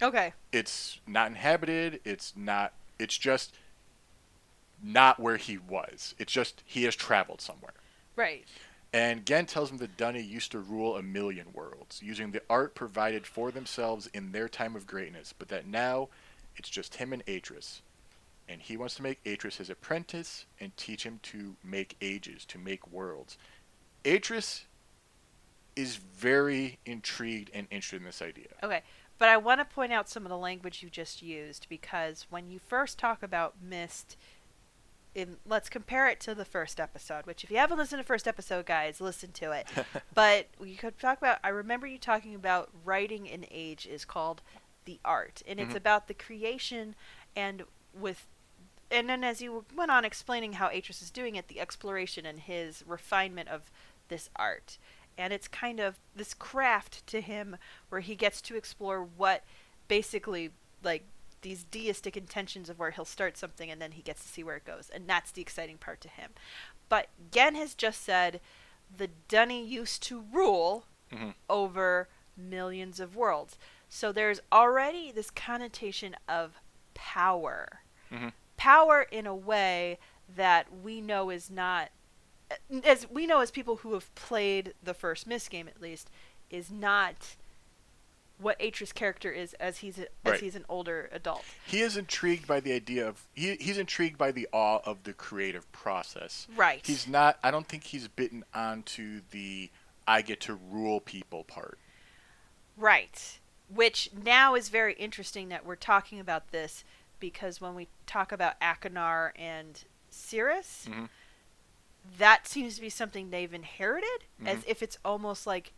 Okay. It's not inhabited. It's just not where he was. It's just he has traveled somewhere. Right. And Gen tells him that Dunny used to rule a million worlds, using the art provided for themselves in their time of greatness, but that now it's just him and Atrus. And he wants to make Atrus his apprentice and teach him to make ages, to make worlds. Atrus is very intrigued and interested in this idea. Okay. But I want to point out some of the language you just used, because when you first talk about Myst, let's compare it to the first episode, which if you haven't listened to the first episode, guys, listen to it. But we could talk about, I remember you talking about writing an age is called the art, and it's about the creation and then as you went on explaining how Atrus is doing it, the exploration and his refinement of this art. And it's kind of this craft to him where he gets to explore what basically, like, these deistic intentions of where he'll start something and then he gets to see where it goes. And that's the exciting part to him. But Gen has just said the Dunny used to rule over millions of worlds. So there's already this connotation of power. Power in a way that we know is not, as we know as people who have played the first Myst game at least, is not what Atrus' character is as he's an older adult. He is intrigued by the idea of he's intrigued by the awe of the creative process. Right. He's not. I don't think he's bitten onto the I get to rule people part. Right. Which now is very interesting that we're talking about this, because when we talk about Akinar and Cirrus, that seems to be something they've inherited, as if it's almost like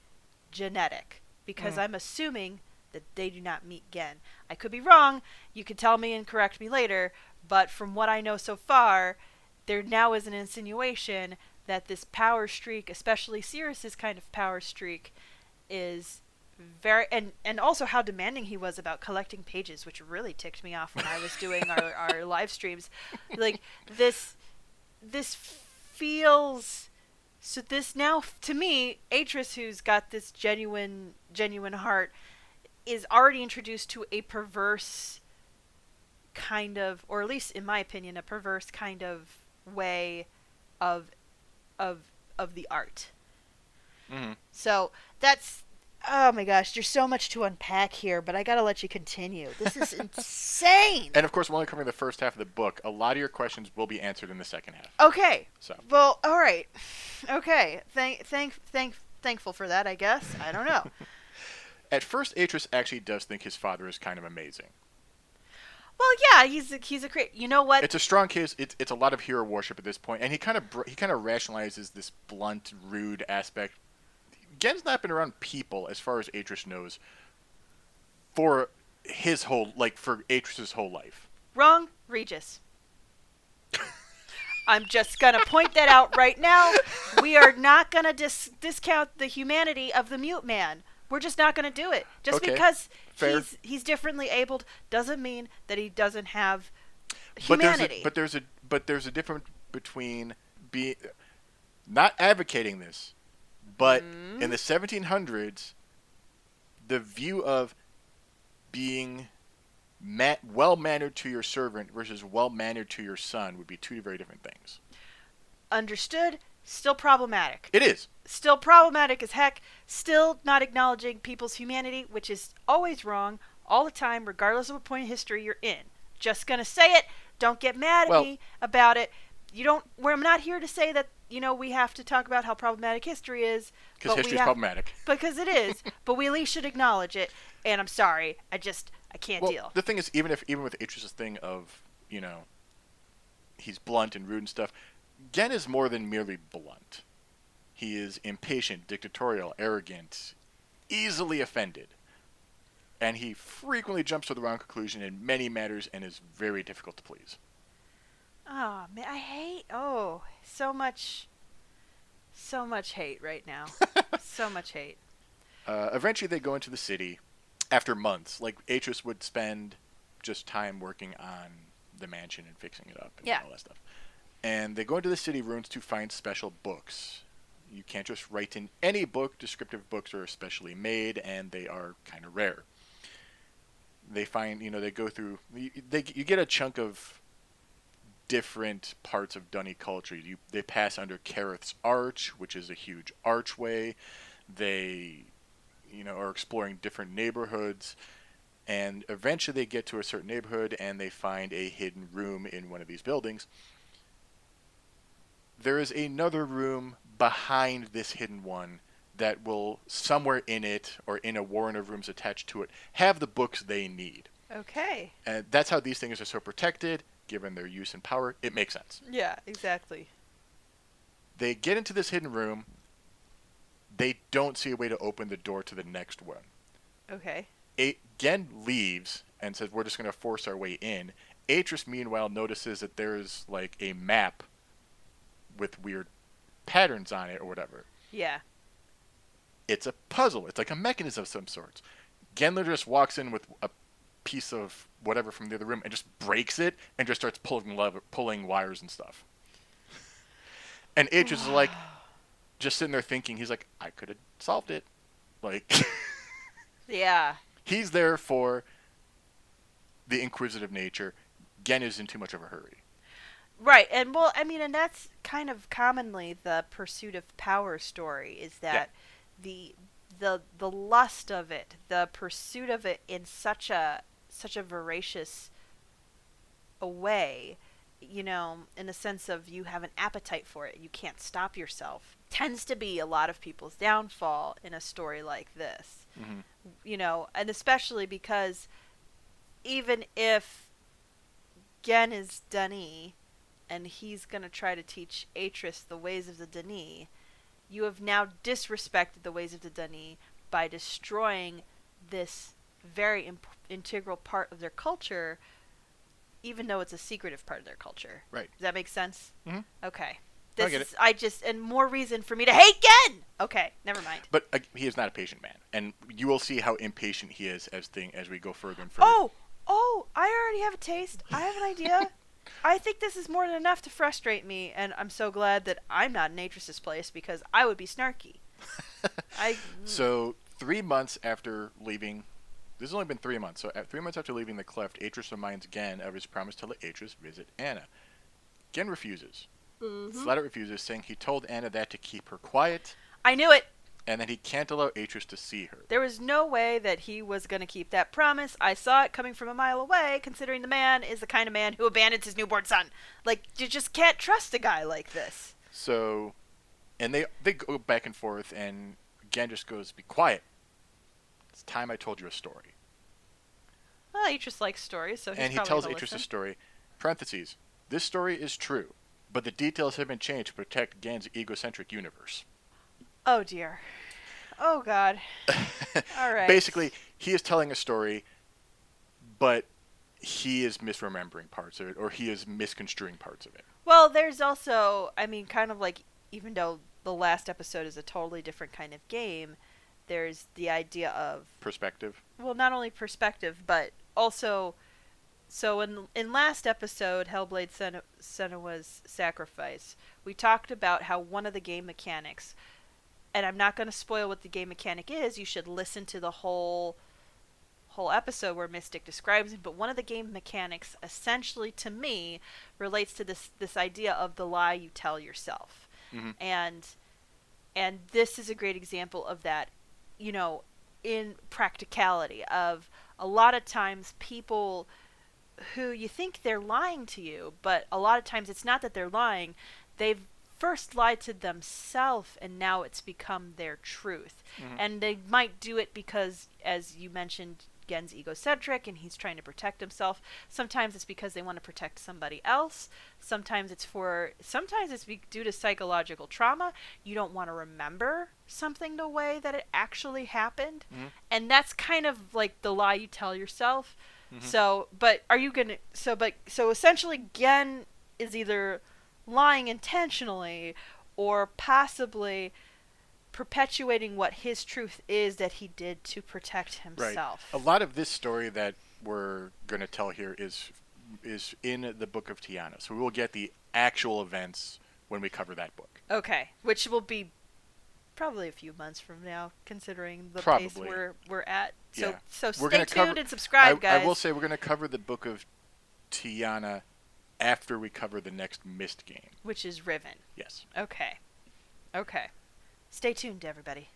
genetic. Because I'm assuming that they do not meet Gen. I could be wrong. You could tell me and correct me later. But from what I know so far, there now is an insinuation that this power streak, especially Cirrus's kind of power streak, is very... And also how demanding he was about collecting pages, which really ticked me off when I was doing our live streams. Like, this feels... So this now, to me, Atrus, who's got this genuine heart, is already introduced to a perverse kind of, or at least in my opinion, a perverse kind of way of the art. So that's, oh my gosh, there's so much to unpack here, but I gotta let you continue. This is insane. And of course, we're only covering the first half of the book. A lot of your questions will be answered in the second half. Okay. So. Well, all right. Okay. Thankful for that, I guess. I don't know. At first, Atrus actually does think his father is kind of amazing. Well, yeah, he's a great. You know what? It's a strong case. It's a lot of hero worship at this point, and he kind of rationalizes this blunt, rude aspect. Gen's not been around people, as far as Atrus knows, for Atrus' whole life. Wrong, Regis. I'm just going to point that out right now. We are not going to discount the humanity of the mute man. We're just not going to do it. Just Okay, because fair. he's differently abled doesn't mean that he doesn't have But humanity. there's a difference between being not advocating this, but in the 1700s, the view of being well mannered to your servant versus well mannered to your son would be two very different things. Understood. Still problematic. It is. Still problematic as heck. Still not acknowledging people's humanity, which is always wrong, all the time, regardless of what point of history you're in. Just gonna say it. Don't get mad at me about it. I'm not here to say that, we have to talk about how problematic history is. Because history is problematic. Because it is. But we at least should acknowledge it. And I'm sorry. I can't deal. The thing is, even with Atrus' thing of, he's blunt and rude and stuff, Gen is more than merely blunt. He is impatient, dictatorial, arrogant, easily offended. And he frequently jumps to the wrong conclusion in many matters and is very difficult to please. Oh, man, I hate... so much hate right now. So much hate. Eventually they go into the city after months. Like, Atrus would spend just time working on the mansion and fixing it up and all that stuff. And they go into the city ruins to find special books. You can't just write in any book. Descriptive books are especially made, and they are kind of rare. They find, they go through... You get a chunk of different parts of Dunny culture. They pass under Kareth's Arch, which is a huge archway. They, are exploring different neighborhoods. And eventually they get to a certain neighborhood, and they find a hidden room in one of these buildings. There is another room behind this hidden one that will, somewhere in it, or in a warren of rooms attached to it, have the books they need. Okay. And that's how these things are so protected, given their use and power. It makes sense. Yeah, exactly. They get into this hidden room. They don't see a way to open the door to the next one. Okay. Gen leaves and says, we're just going to force our way in. Atrus, meanwhile, notices that there is, like, a map with weird patterns on it or whatever. Yeah. It's a puzzle. It's like a mechanism of some sorts. Gendler just walks in with a piece of whatever from the other room and just breaks it and just starts pulling wires and stuff. And Atrus is like, just sitting there thinking, he's like, I could have solved it. Like, yeah. He's there for the inquisitive nature. Gen is in too much of a hurry. Right, and and that's kind of commonly the pursuit of power story, is that the lust of it, the pursuit of it in such a voracious a way, in the sense of you have an appetite for it, you can't stop yourself, tends to be a lot of people's downfall in a story like this. Mm-hmm. And especially because even if Gen is Dunny, and he's going to try to teach Atrus the ways of the Dunny, you have now disrespected the ways of the Dunny by destroying this very integral part of their culture, even though it's a secretive part of their culture. Right. Does that make sense? Mm-hmm. Okay. I get it. And more reason for me to hate Gen! Okay, never mind. But he is not a patient man. And you will see how impatient he is as we go further and further. Oh, I already have a taste. I have an idea. I think this is more than enough to frustrate me, and I'm so glad that I'm not in Atrus' place, because I would be snarky. So, 3 months after leaving... This has only been 3 months. So, 3 months after leaving the cleft, Atrus reminds Gen of his promise to let Atrus visit Anna. Gen refuses. Mm-hmm. Flat out refuses, saying he told Anna that to keep her quiet. I knew it! And that he can't allow Atrus to see her. There was no way that he was going to keep that promise. I saw it coming from a mile away, considering the man is the kind of man who abandons his newborn son. Like, you just can't trust a guy like this. So, and they go back and forth, and Gen just goes, be quiet. It's time I told you a story. Well, Atrus likes stories, so he's and he probably tells gonna Atrus listen. a story. Parentheses. This story is true, but the details have been changed to protect Gen's egocentric universe. Oh, dear. Oh, God. All right. Basically, he is telling a story, but he is misremembering parts of it, or he is misconstruing parts of it. Well, there's also, I mean, kind of like, even though the last episode is a totally different kind of game, there's the idea of, Perspective. well, not only perspective, but also, so in last episode, Hellblade Senua's Sacrifice, we talked about how one of the game mechanics, and I'm not going to spoil what the game mechanic is, you should listen to the whole episode where Mystic describes it, but one of the game mechanics essentially to me relates to this idea of the lie you tell yourself. Mm-hmm. And this is a great example of that, you know, in practicality of a lot of times people who you think they're lying to you, but a lot of times it's not that they're lying. They've first lied to themselves and now it's become their truth. Mm-hmm. And they might do it because, as you mentioned, Gen's egocentric and he's trying to protect himself. Sometimes it's because they want to protect somebody else. Sometimes it's due to psychological trauma. You don't want to remember something the way that it actually happened. Mm-hmm. And that's kind of like the lie you tell yourself. Mm-hmm. So essentially Gen is either lying intentionally or possibly perpetuating what his truth is that he did to protect himself. Right. A lot of this story that we're going to tell here is in the Book of Tiana. So we will get the actual events when we cover that book. Okay, which will be probably a few months from now, considering the Probably. pace we're at. So, Yeah. so We're stay gonna tuned cover- and subscribe, guys. I will say we're going to cover the Book of Tiana after we cover the next Myst game. Which is Riven. Yes. Okay. Stay tuned, everybody.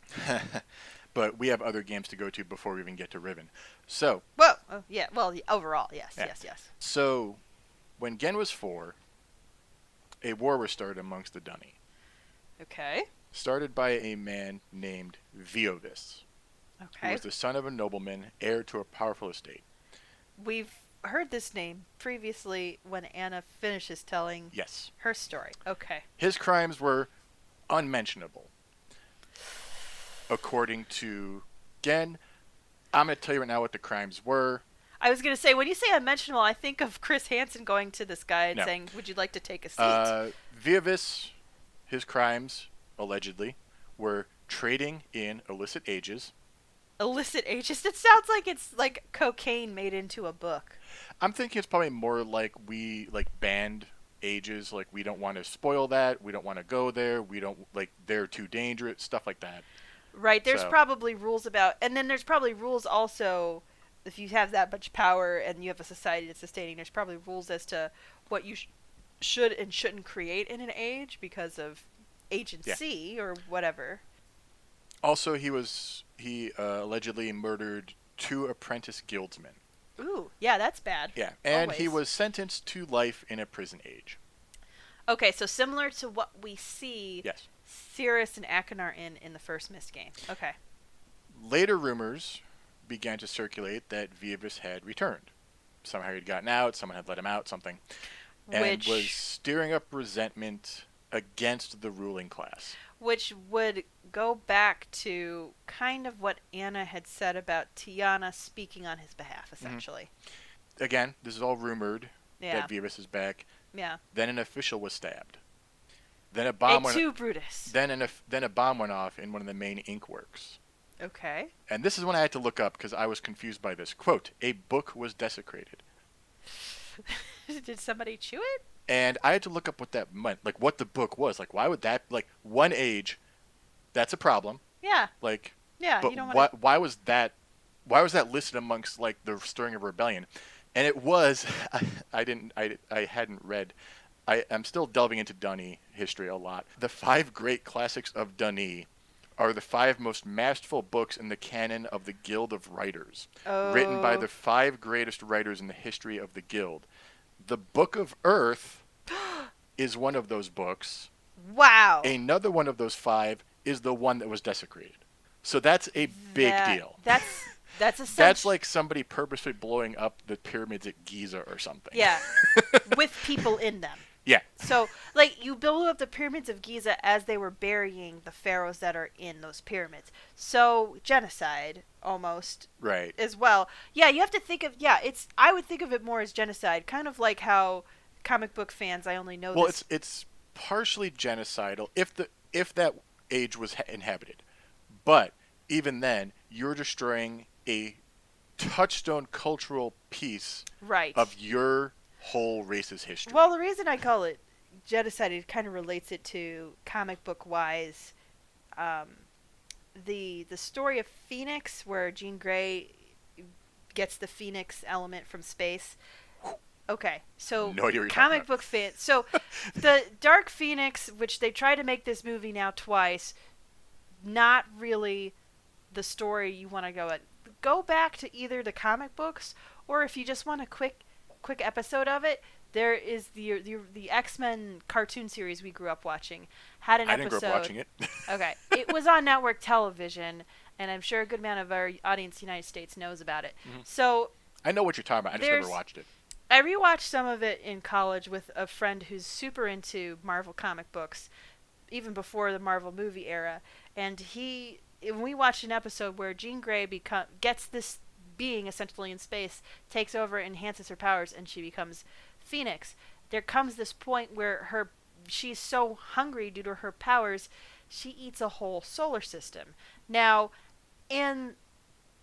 But we have other games to go to before we even get to Riven. So, Whoa! Oh, yeah. Well, overall, yes, Yeah. yes. so when Gen was 4, a war was started amongst the Dunny, Okay. started by a man named Viovis, who Okay. was the son of a nobleman, heir to a powerful estate. We've heard this name previously when Anna finishes telling Yes. her story. Okay. His crimes were unmentionable. According to Gen, I'm going to tell you right now what the crimes were. I was going to say, when you say unmentionable, I think of Chris Hansen going to this guy and No. saying, would you like to take a seat? Viovis, his crimes, allegedly, were trading in illicit ages. Illicit ages? It sounds like it's like cocaine made into a book. I'm thinking it's probably more like banned ages. Like, we don't want to spoil that. We don't want to go there. We don't, they're too dangerous. Stuff like that. Right, there's So- probably rules about, and then there's probably rules also, if you have that much power and you have a society that's sustaining, there's probably rules as to what you should and shouldn't create in an age because of agency or whatever. Also, he allegedly murdered 2 apprentice guildsmen. Ooh, yeah, that's bad. Yeah, and he Always. was sentenced to life in a prison age. Okay, so similar to what we see Yes. Cirrus and Achenar in the first Myst game. Okay. Later rumors began to circulate that Viovis had returned. Somehow he'd gotten out, someone had let him out, something. And was stirring up resentment against the ruling class. Which would go back to kind of what Anna had said about Tiana speaking on his behalf, essentially. Again, this is all rumored Yeah. that Viovis is back. Yeah. Then an official was stabbed. Then a bomb Et tu, Brutus. Then a bomb went off in one of the main ink works. Okay. And this is when I had to look up because I was confused by this. Quote, a book was desecrated. Did somebody chew it? And I had to look up what that meant. Like, what the book was. Like, why would that... Like, one age, that's a problem. Yeah. Like... Yeah, But you don't want why was that listed amongst, like, the stirring of rebellion? And it was... I hadn't read... I'm still delving into Dunny history a lot. The 5 great classics of Dunny are the 5 most masterful books in the canon of the Guild of Writers, written by the 5 greatest writers in the history of the Guild. The Book of Earth is one of those books. Wow. Another one of those 5 is the one that was desecrated. So that's a big deal. That's essential. That's like somebody purposely blowing up the pyramids at Giza or something. Yeah. With people in them. Yeah. So, like, you build up the pyramids of Giza as they were burying the pharaohs that are in those pyramids. So, genocide, almost, Right. as well. Yeah, you have to think of, yeah, it's, I would think of it more as genocide, kind of like how comic book fans, I only know Well, this. it's partially genocidal if that age was inhabited, but even then, you're destroying a touchstone cultural piece Right. of your whole race's history. Well, the reason I call it genocide, it kind of relates it to comic book wise. Um, the story of Phoenix, where Jean Grey gets the Phoenix element from space. Okay, so No idea what you're talking comic about. book fans. So the Dark Phoenix, which they try to make this movie now twice, not really the story you want to go at. Go back to either the comic books, or if you just want a quick episode of it, there is the X-Men cartoon series we grew up watching. Had an I didn't episode. grow up watching it. Okay, it was on network television, and I'm sure a good amount of our audience in the United States knows about it. Mhm. So I know what you're talking about. I just never there's watched it. I rewatched some of it in college with a friend who's super into Marvel comic books, even before the Marvel movie era. And when we watched an episode where Jean Grey gets this being essentially in space, takes over, enhances her powers, and she becomes Phoenix. There comes this point where she's so hungry due to her powers, she eats a whole solar system. Now, in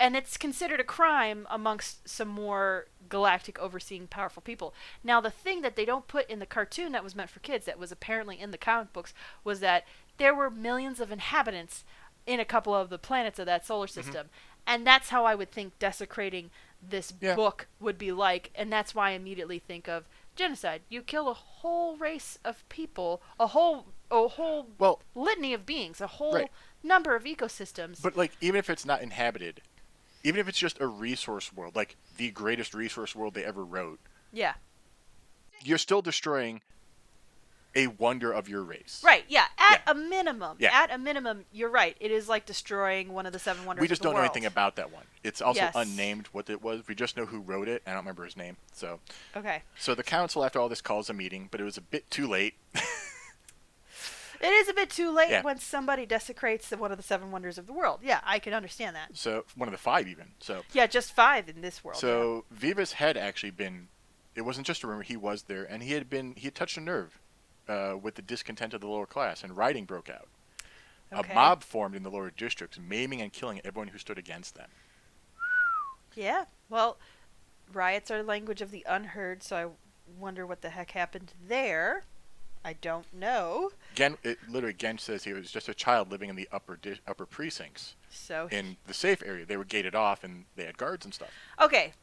and it's considered a crime amongst some more galactic overseeing powerful people. Now, the thing that they don't put in the cartoon that was meant for kids, that was apparently in the comic books, was that there were millions of inhabitants in a couple of the planets of that solar system. And that's how I would think desecrating this Yeah. book would be like, and that's why I immediately think of genocide. You kill a whole race of people, a whole Well, litany of beings, a whole right. number of ecosystems. But like, even if it's not inhabited, even if it's just a resource world, like the greatest resource world they ever wrote, Yeah. you're still destroying a wonder of your race. Right, yeah. At Yeah. a minimum. Yeah. At a minimum, you're right. It is like destroying one of the seven wonders We just of the don't know world. anything about that one. It's also Yes. unnamed what it was. We just know who wrote it. I don't remember his name. So Okay. the council, after all this, calls a meeting, but it was a bit too late. It is a bit too late Yeah. when somebody desecrates one of the seven wonders of the world. Yeah, I can understand that. So one of the five even. So Yeah, just five in this world. so Vivas had actually been. It wasn't just a rumor. He was there, and he had touched a nerve with the discontent of the lower class, and rioting broke out. Okay. A mob formed in the lower districts, maiming and killing everyone who stood against them. Yeah. Well, riots are the language of the unheard, so I wonder what the heck happened there. I don't know. Gen says he was just a child living in the upper precincts So in the safe area. They were gated off, and they had guards and stuff. okay.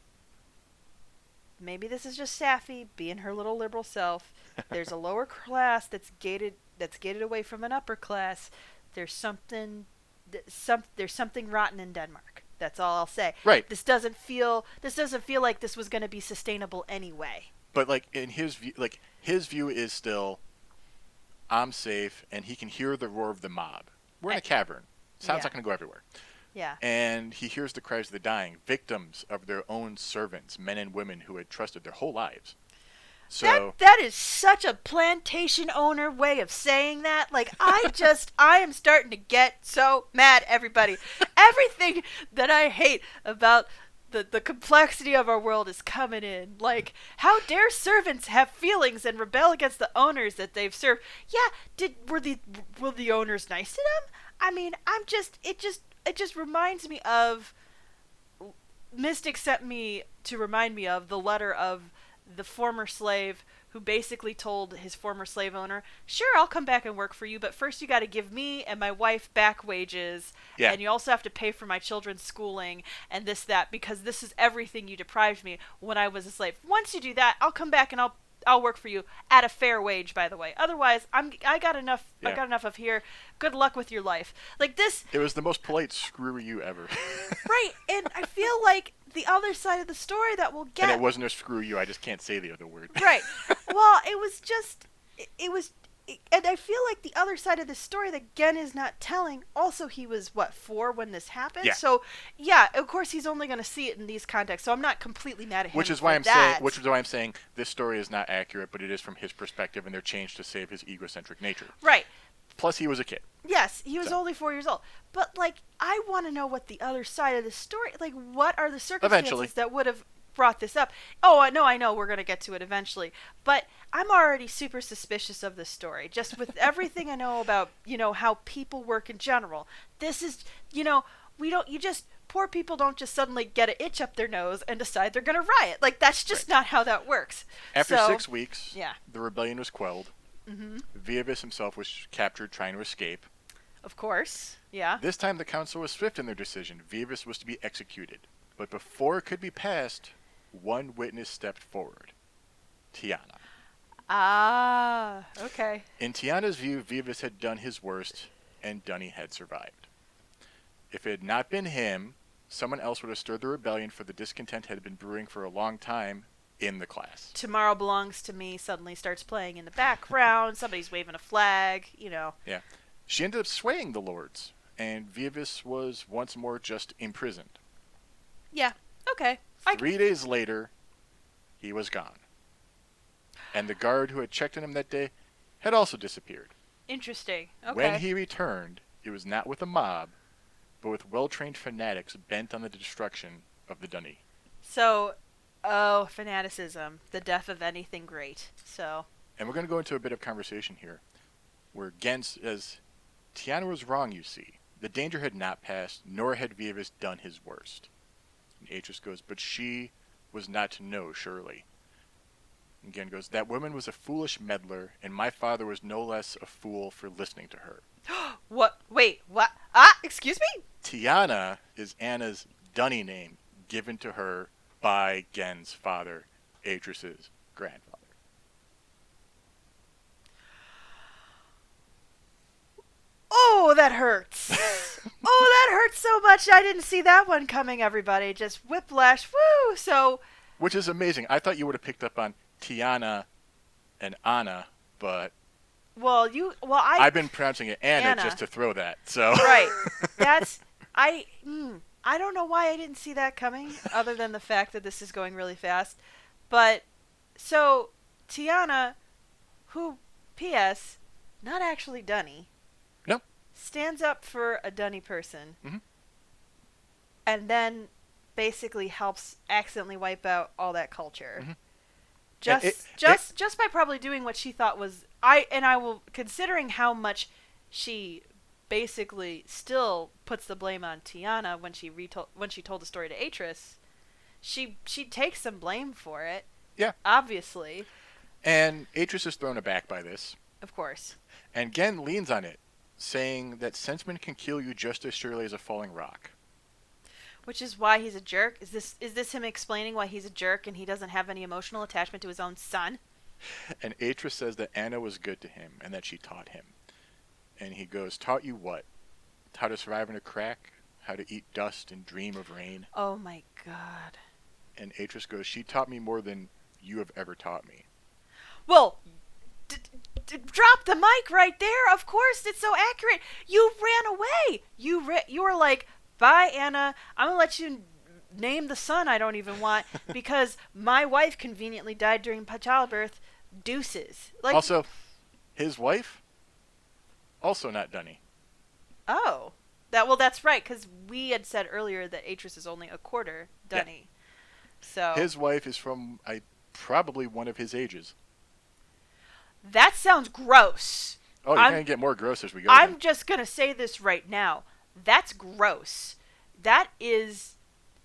Maybe this is just Safi being her little liberal self. There's a lower class that's gated away from an upper class. There's something rotten in Denmark. That's all I'll say. Right. This doesn't feel like this was going to be sustainable anyway. But like in his view is still, I'm safe, and he can hear the roar of the mob. We're in a cavern. Sound's Yeah. not going to go everywhere. Yeah. And he hears the cries of the dying, victims of their own servants, men and women who had trusted their whole lives. So That is such a plantation owner way of saying that. Like, I am starting to get so mad, everybody. Everything that I hate about the complexity of our world is coming in. Like, how dare servants have feelings and rebel against the owners that they've served? Yeah, were the owners nice to them? I mean, it just reminds me of Mystic sent me to remind me of the letter of the former slave who basically told his former slave owner, sure, I'll come back and work for you, but first you got to give me and my wife back wages, Yeah. and you also have to pay for my children's schooling and that, because this is everything you deprived me when I was a slave. Once you do that, I'll come back and I'll work for you at a fair wage, by the way. Otherwise, I got enough. Yeah. I got enough of here. Good luck with your life. Like this, it was the most polite screw you ever. right? And I feel like the other side of the story that we'll And it get. wasn't a screw you. I just can't say the other word. Right. Well, it was just. It was. and I feel like the other side of the story that Gen is not telling. Also, he was what, 4 when this happened. Yeah. So yeah, of course he's only going to see it in these contexts. So I'm not completely mad at him. Which is for why I'm that. saying this story is not accurate, but it is from his perspective, and they're changed to save his egocentric nature. Right. Plus, he was a kid. Yes, he was only 4 years old. But like, I want to know what the other side of the story. Like, what are the circumstances Eventually. that would have brought this up? Oh, I know, we're gonna get to it eventually. But I'm already super suspicious of this story, just with everything I know about, how people work in general. This is, poor people don't just suddenly get an itch up their nose and decide they're gonna riot. Like, that's just not how that works. After 6 weeks, yeah. the rebellion was quelled. Mm-hmm. Vievis himself was captured trying to escape. Of course, yeah. This time the council was swift in their decision. Vievis was to be executed. But before it could be passed, one witness stepped forward. Tiana. Ah, okay. In Tiana's view, Vievis had done his worst, and Dunny had survived. If it had not been him, someone else would have stirred the rebellion, for the discontent had been brewing for a long time in the class. Tomorrow Belongs to Me suddenly starts playing in the background. Somebody's waving a flag, Yeah. She ended up swaying the lords, and Vievis was once more just imprisoned. Yeah, okay. 3 days later, he was gone. And the guard who had checked on him that day had also disappeared. Interesting. Okay. When he returned, it was not with a mob, but with well-trained fanatics bent on the destruction of the Dunny. So, fanaticism, the death of anything great. So. And we're going to go into a bit of conversation here, where Gen says, Tiana was wrong, you see. The danger had not passed, nor had Vievis done his worst. And Atrus goes, but she was not to know, surely. And Gen goes, that woman was a foolish meddler, and my father was no less a fool for listening to her. What? Wait, what? Ah, excuse me? Tiana is Anna's Dunny name, given to her by Gen's father, Atrus's grandfather. Oh, that hurts. Oh, that hurts so much. I didn't see that one coming, everybody. Just whiplash. Woo! So. Which is amazing. I thought you would have picked up on Tiana and Anna, but I've been pronouncing it Anna just to throw that. So right. That's I don't know why I didn't see that coming, other than the fact that this is going really fast. But so Tiana, who, P.S., not actually Dunny. Nope. Stands up for a Dunny person, mm-hmm. and then basically helps accidentally wipe out all that culture. Mm-hmm. Just by probably doing what she thought was considering how much she basically still puts the blame on Tiana when she told the story to Atrus, she takes some blame for it. Yeah. Obviously. And Atrus is thrown aback by this. Of course. And Gen leans on it, saying that sentiment can kill you just as surely as a falling rock. Which is why he's a jerk? Is this him explaining why he's a jerk and he doesn't have any emotional attachment to his own son? And Atrus says that Anna was good to him and that she taught him. And he goes, taught you what? How to survive in a crack? How to eat dust and dream of rain? Oh my god. And Atrus goes, she taught me more than you have ever taught me. Well, drop the mic right there. Of course, it's so accurate. You ran away. You were like, bye, Anna. I'm going to let you name the son I don't even want because my wife conveniently died during childbirth. Deuces. Like, also, his wife, also not Dunny. Oh. That's right, because we had said earlier that Atrus is only a quarter Dunny. Yeah. So his wife is from probably one of his ages. That sounds gross. Oh, you're going to get more gross as we go. I'm just going to say this right now. That's gross. That is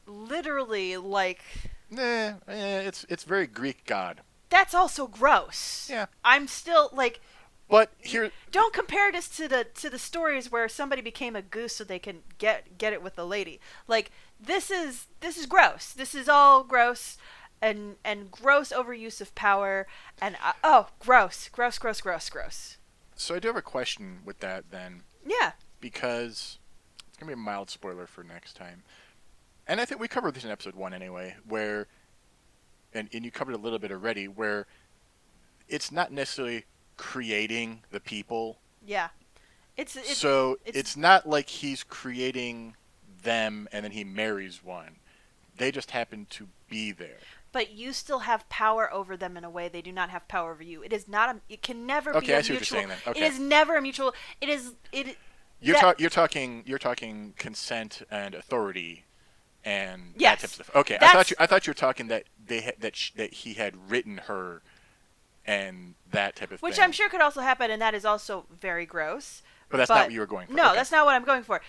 literally like... it's very Greek god. That's also gross. Yeah. I'm still like... But here... Don't compare this to the stories where somebody became a goose so they can get it with the lady. Like, this is gross. This is all gross. And gross overuse of power. And, gross. So I do have a question with that then. Yeah. Because... it's going to be a mild spoiler for next time. And I think we covered this in episode 1 anyway, where, and you covered a little bit already, where it's not necessarily creating the people. Yeah. So It's it's not like he's creating them and then he marries one. They just happen to be there. but you still have power over them in a way they do not have power over you. It is not a it can never be Okay, a I see what you're mutual. saying then. It Okay. is never a mutual. It is it You're talking consent and authority and that type of yes. stuff. Okay, That's I thought you were talking that that he had written her and that type of which thing. I'm sure could also happen, and that is also very gross. But that's not what you were going for. No, Okay. that's not what I'm going for.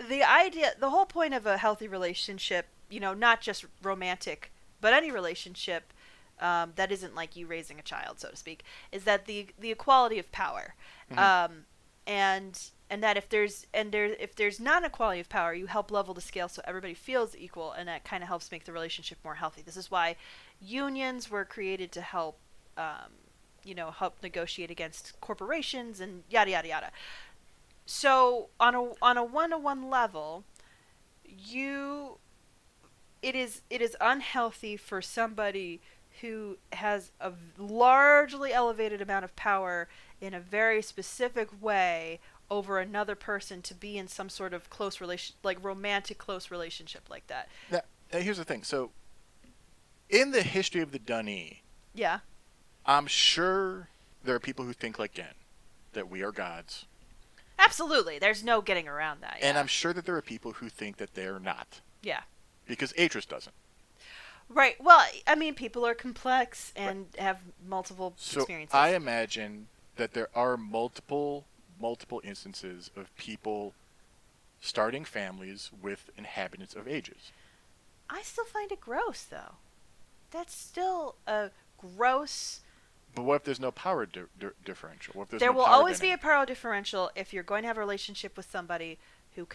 The idea, the whole point of a healthy relationship, not just romantic, but any relationship that isn't like you raising a child, so to speak, is that the equality of power, Mhm. And that if there's not equality of power, you help level the scale so everybody feels equal, and that kind of helps make the relationship more healthy. This is why unions were created to help, help negotiate against corporations and yada yada yada. So on a one-to-one level, you it is unhealthy for somebody who has a largely elevated amount of power in a very specific way over another person to be in some sort of close relation, like romantic close relationship like that. Now, here's the thing. So, in the history of the Dunny, Yeah. I'm sure there are people who think like Gen, that we are gods. Absolutely. There's no getting around that. Yeah. And I'm sure that there are people who think that they're not. Yeah. Because Atrus doesn't. Right. Well, I mean, people are complex and have multiple So experiences. I imagine that there are multiple instances of people starting families with inhabitants of ages. I still find it gross, though. That's still a gross. But what if there's no power differential? What if there's There no will power always be a dynamic? power differential if you're going to have a relationship with somebody who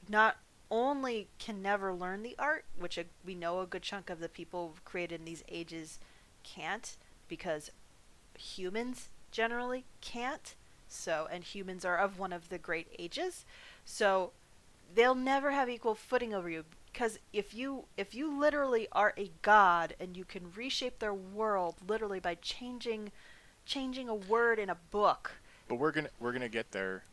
not only can never learn the art, which we know a good chunk of the people created in these ages can't, because humans generally can't. So, and humans are of one of the great ages. So, they'll never have equal footing over you, because if you literally are a god and you can reshape their world literally by changing a word in a book. But we're gonna get there.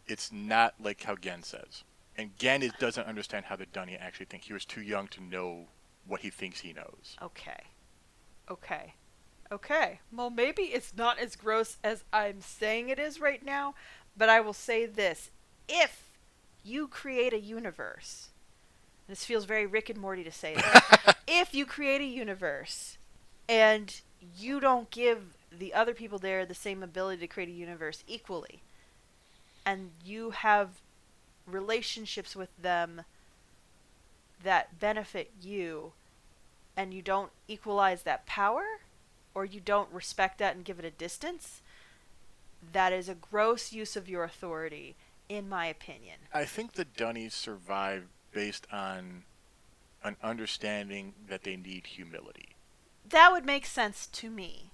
It's not like how Gen says. And Gen doesn't understand how the Dunny actually think. He was too young to know what he thinks he knows. Okay. Well, maybe it's not as gross as I'm saying it is right now, but I will say this. If you create a universe, and this feels very Rick and Morty to say this, if you create a universe and you don't give the other people there the same ability to create a universe equally, and you have relationships with them that benefit you, and you don't equalize that power, or you don't respect that and give it a distance, that is a gross use of your authority, in my opinion. I think the Dunnies survive based on an understanding that they need humility. That would make sense to me.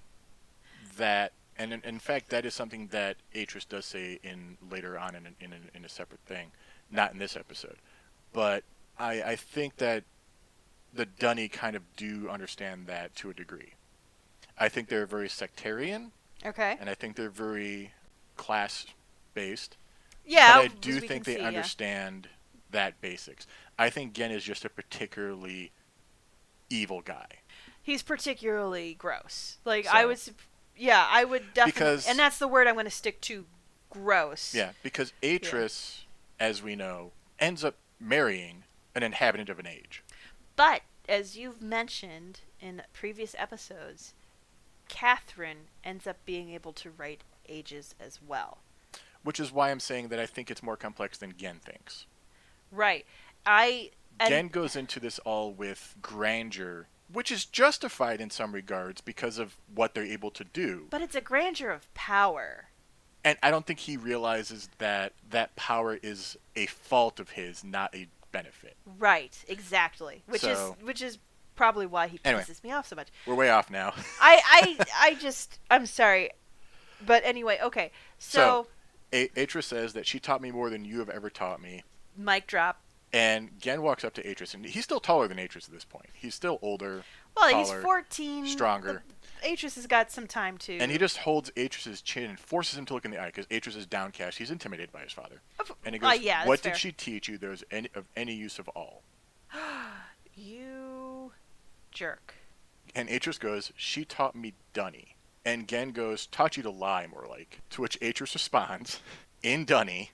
That, and in fact, that is something that Atrus does say in later on in a separate thing, not in this episode. But I think that the Dunny kind of do understand that to a degree. I think they're very sectarian, Okay. and I think they're very class based. Yeah, But I as do we think can they see, understand that basics. I think Gen is just a particularly evil guy. He's particularly gross. Like, So- I would definitely, Because- and that's the word I'm going to stick to, gross. Yeah, because Atrus, as we know, ends up marrying an inhabitant of an age. But, as you've mentioned in previous episodes, Catherine ends up being able to write ages as well. Which is why I'm saying that I think it's more complex than Gen thinks. Right. Gen goes into this all with grandeur, which is justified in some regards because of what they're able to do. But it's a grandeur of power. And I don't think he realizes that that power is a fault of his, not a benefit. Right, exactly. Which is probably why he Anyway. pisses me off so much. We're way off now. I'm sorry. But anyway, okay. So Atrus says that she taught me more than you have ever taught me. mic drop. And Gen walks up to Atrus, and he's still taller than Atrus at this point. He's still older, Well, he's taller, 14. stronger. Atrus has got some time to. And he just holds Atrus's chin and forces him to look in the eye because Atrus is downcast. He's intimidated by his father. And he goes, yeah, "What fair. did she teach you that was of any use of all?" You jerk. And Atrus goes, "She taught me Dunny." And Gen goes, "Taught you to lie, more like." To which Atrus responds, in Dunny,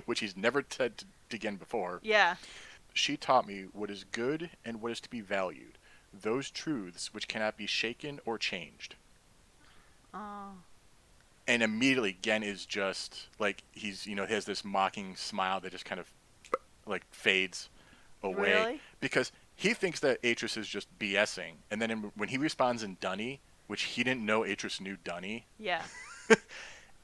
which he's never said to Gen before. Yeah. "She taught me what is good and what is to be valued, those truths which cannot be shaken or changed." Oh. And immediately Gen is just like, he's, has this mocking smile that just kind of like fades away. Really? Because he thinks that Atrus is just BSing. And then when he responds in Dunny, which he didn't know Atrus knew Dunny, Yeah.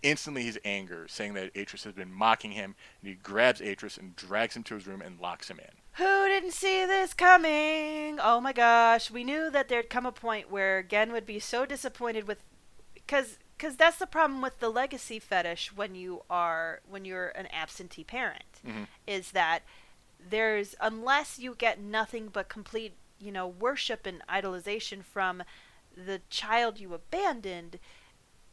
instantly he's anger, saying that Atrus has been mocking him, and he grabs Atrus and drags him to his room and locks him in. Who didn't see this coming? Oh my gosh. We knew that there'd come a point where Gen would be so disappointed with... Because that's the problem with the legacy fetish when you're an absentee parent. Mm-hmm. Is that there's... Unless you get nothing but complete, worship and idolization from the child you abandoned...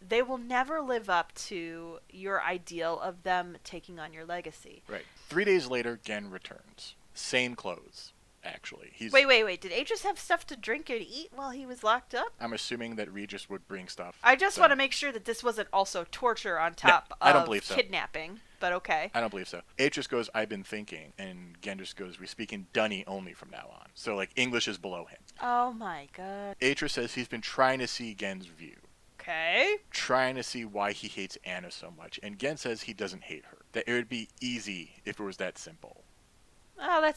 They will never live up to your ideal of them taking on your legacy. Right. 3 days later, Gen returns. Same clothes, actually. Wait. Did Atrus have stuff to drink and eat while he was locked up? I'm assuming that Regis would bring stuff. I just want to make sure that this wasn't also torture on top I don't of believe so. kidnapping, but okay. I don't believe so. Atrus goes, "I've been thinking," and Gen just goes, "We speak in Dunny only from now on." So, like, English is below him. Oh my god. Atrus says he's been trying to see Gen's view. Okay. Trying to see why he hates Anna so much. And Gen says he doesn't hate her. That it would be easy if it was that simple. Oh, I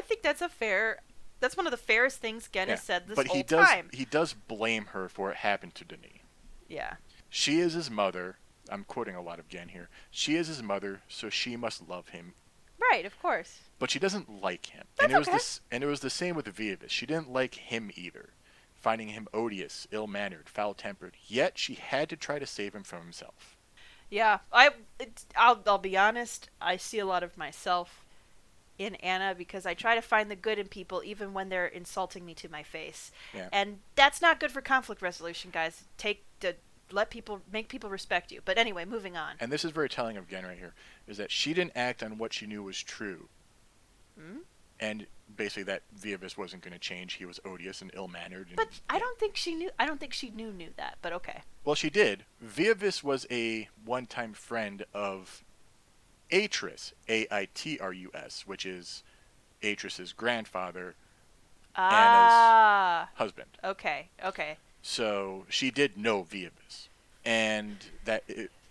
think that's one of the fairest things Gen has said this whole time. He does blame her for what happened to Denis. Yeah. She is his mother. I'm quoting a lot of Gen here. She is his mother, so she must love him. Right, of course. But she doesn't like him. That's okay. And it was the same with Viavis. She didn't like him either, finding him odious, ill-mannered, foul-tempered. Yet she had to try to save him from himself. Yeah, I'll be honest. I see a lot of myself in Anna because I try to find the good in people even when they're insulting me to my face. Yeah. And that's not good for conflict resolution, guys. Make people respect you. But anyway, moving on. And this is very telling of Gen right here, is that she didn't act on what she knew was true. Hmm? And basically that Viavis wasn't going to change. He was odious and ill-mannered. But I don't think she knew that, but okay. Well, she did. Viavis was a one-time friend of Atrus, Aitrus, which is Atrus's grandfather, Anna's husband. Okay. So she did know Viavis. And that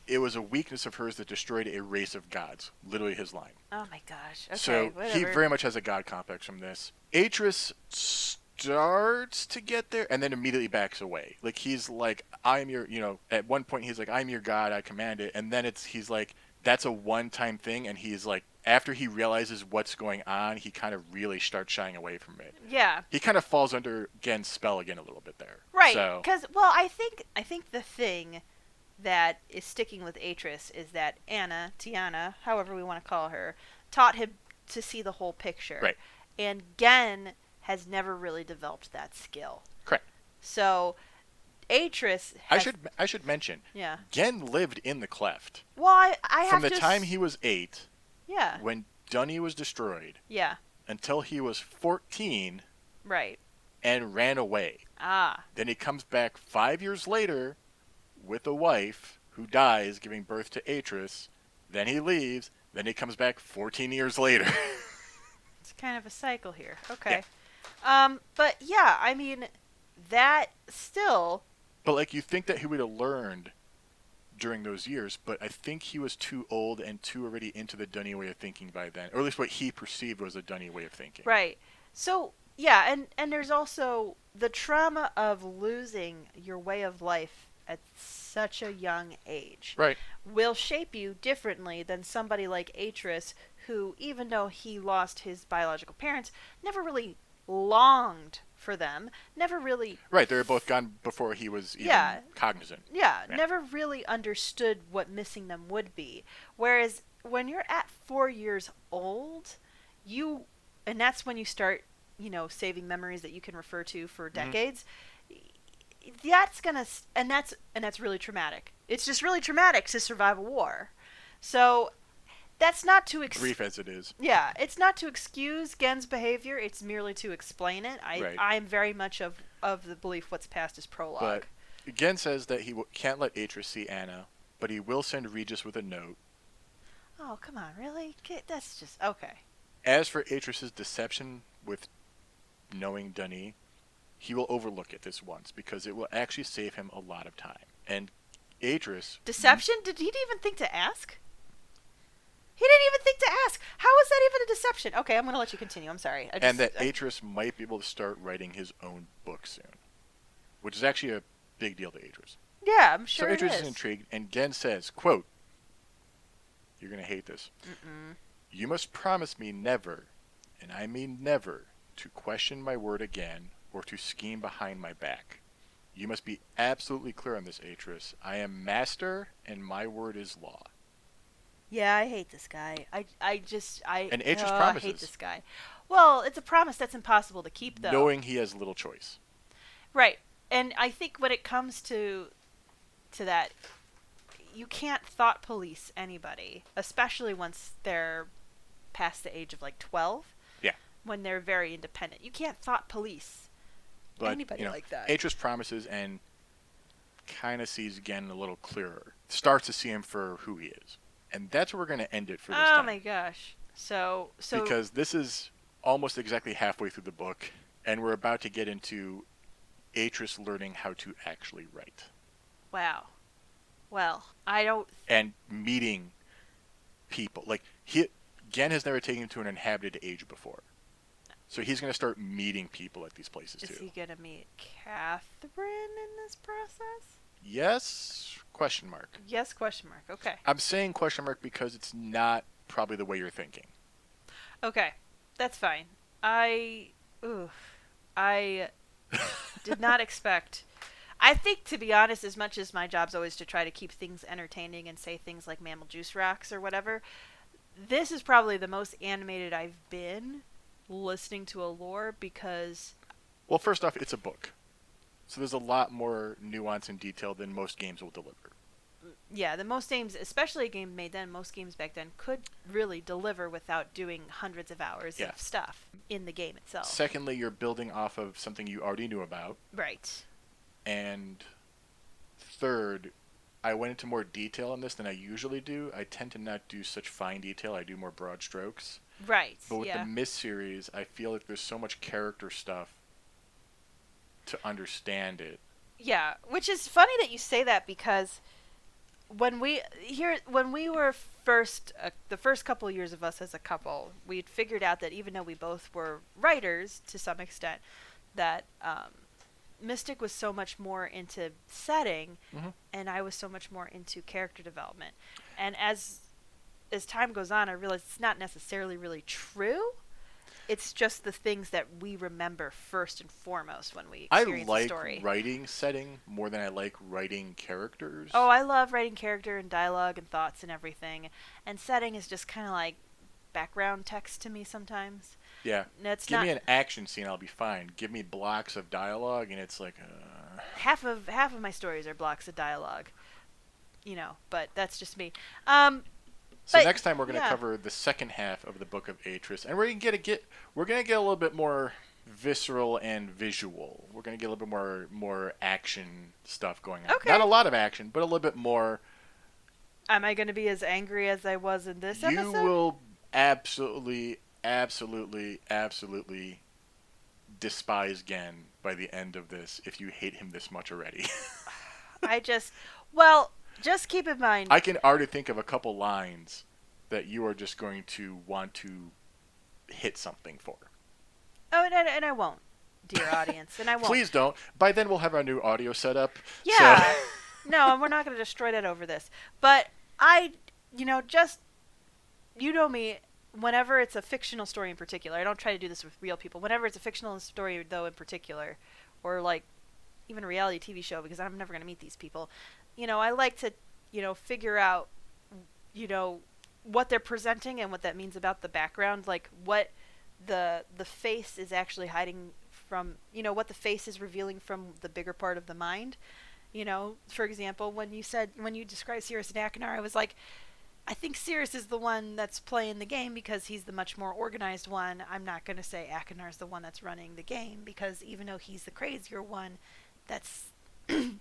it was a weakness of hers that destroyed a race of gods. Literally his line. Oh my gosh. Okay, so whatever. he very much has a god complex from this. Atrus starts to get there and then immediately backs away. Like, he's like, "I'm your," at one point he's like, "I'm your god, I command it." And then he's like, that's a one-time thing. And he's like, after he realizes what's going on, he kind of really starts shying away from it. Yeah. He kind of falls under Gen's spell again a little bit there. Right. So, Because, I think the thing that is sticking with Atrus is that Anna, Tiana, however we want to call her, taught him to see the whole picture. Right. And Gen has never really developed that skill. correct. So Atrus has... I should mention, Yeah. Gen lived in the cleft. Well, I have From the to... time he was 8, Yeah. when Dunny was destroyed, Yeah. until he was 14 Right. and ran away. Ah. Then he comes back 5 years later with a wife who dies giving birth to Atrus. Then he leaves. Then he comes back 14 years later. It's kind of a cycle here. Okay. Yeah. But yeah, I mean, that still... But like, you think that he would have learned during those years, but I think he was too old and too already into the Dunny way of thinking by then. Or at least what he perceived was a Dunny way of thinking. Right. So, yeah, and there's also the trauma of losing your way of life at such a young age. Right. Will shape you differently than somebody like Atrus, who, even though he lost his biological parents, never really longed for them, never really... Right, they were both gone before he was even cognizant. Yeah, never really understood what missing them would be. Whereas when you're at 4 years old, you, and that's when you start, saving memories that you can refer to for Hmm. decades. That's gonna, and that's really traumatic. It's just really traumatic to survive a war. So that's not to Brief as it is. yeah, it's not to excuse Gen's behavior. It's merely to explain it. Right. I'm very much of the belief what's past is But prologue. Gen says that he can't let Atrus see Anna, but he will send Regis with a note. Oh, come on, really? That's just okay. As for Atrus's deception with knowing Dunny, he will overlook it this once because it will actually save him a lot of time. And Atrus, Deception? Did he even think to ask? He didn't even think to ask. How is that even a deception? Okay, I'm going to let you continue. I'm sorry. and that Atrus might be able to start writing his own book soon, which is actually a big deal to Atrus. Yeah, I'm sure So it Atrus is is. intrigued, and Gen says, quote, "You're going to hate this. Mm-mm. You must promise me never, and I mean never, to question my word again or to scheme behind my back. You must be absolutely clear on this, Atrus. I am master, and my word is law." Yeah, I hate this guy. I And Atrus hate promises, this guy. Well, it's a promise that's impossible to keep, though. knowing he has little choice. Right. And I think when it comes to that, you can't thought police anybody, especially once they're past the age of like 12, Yeah. when they're very independent. You can't thought police But, anybody like that. Atrus promises and kind of sees Gen a little clearer. Starts to see him for who he is. And that's where we're going to end it for this Oh time. my gosh. So Because this is almost exactly halfway through the book, and we're about to get into Atrus learning how to actually write. wow. Well, I don't And meeting people. Like, Gen has never taken him to an inhabited age before. So he's going to start meeting people at these places, is too. he going to meet Catherine in this process? Yes? Question mark. Yes, question mark. Okay. I'm saying question mark because it's not probably the way you're thinking. Okay. That's fine. I did not expect. I think, to be honest, as much as my job's always to try to keep things entertaining and say things like mammal juice rocks or whatever, this is probably the most animated I've been listening to a lore because Well, first off, it's a book. So there's a lot more nuance and detail than most games will deliver. yeah, the most games, especially a game made then, most games back then could really deliver without doing hundreds of hours Yeah. of stuff in the game itself. Secondly, you're building off of something you already knew about. Right. And third, I went into more detail on this than I usually do. I tend to not do such fine detail. I do more broad strokes. Right. But with yeah. the Myst series, I feel like there's so much character stuff to understand it. Yeah, which is funny that you say that because when we were first the first couple of years of us as a couple, we'd figured out that even though we both were writers to some extent, that Mystic was so much more into setting, Mm-hmm. and I was so much more into character development. And as time goes on, I realize it's not necessarily really true. It's just the things that we remember first and foremost when we I experience a like story. writing setting more than I like writing characters. Oh, I love writing character and dialogue and thoughts and everything. And setting is just kind of like background text to me sometimes. Yeah. That's Give not me an action scene, I'll be fine. Give me blocks of dialogue, and it's like, half of my stories are blocks of dialogue. But that's just me. So But, next time we're going to yeah. cover the second half of the Book of Atrus, and we're going to get a little bit more visceral and visual. We're going to get a little bit more action stuff going on. Okay. Not a lot of action, but a little bit more. Am I going to be as angry as I was in this You episode? will absolutely despise Gen by the end of this if you hate him this much already. Just keep in mind. I can already think of a couple lines that you are just going to want to hit something for. Oh, and I won't, dear audience, and I won't. Please don't. By then we'll have our new audio set up. Yeah. So. No, we're not going to destroy that over this. But just, me, whenever it's a fictional story in particular, I don't try to do this with real people. Whenever it's a fictional story, though, in particular, or like even a reality TV show, because I'm never going to meet these people, I like to, figure out, what they're presenting and what that means about the background, like what the face is actually hiding from, what the face is revealing from the bigger part of the mind. For example, when you described Sirius and Akinar, I was like, I think Sirius is the one that's playing the game because he's the much more organized one. I'm not going to say Akinar's the one that's running the game, because even though he's the crazier one, that's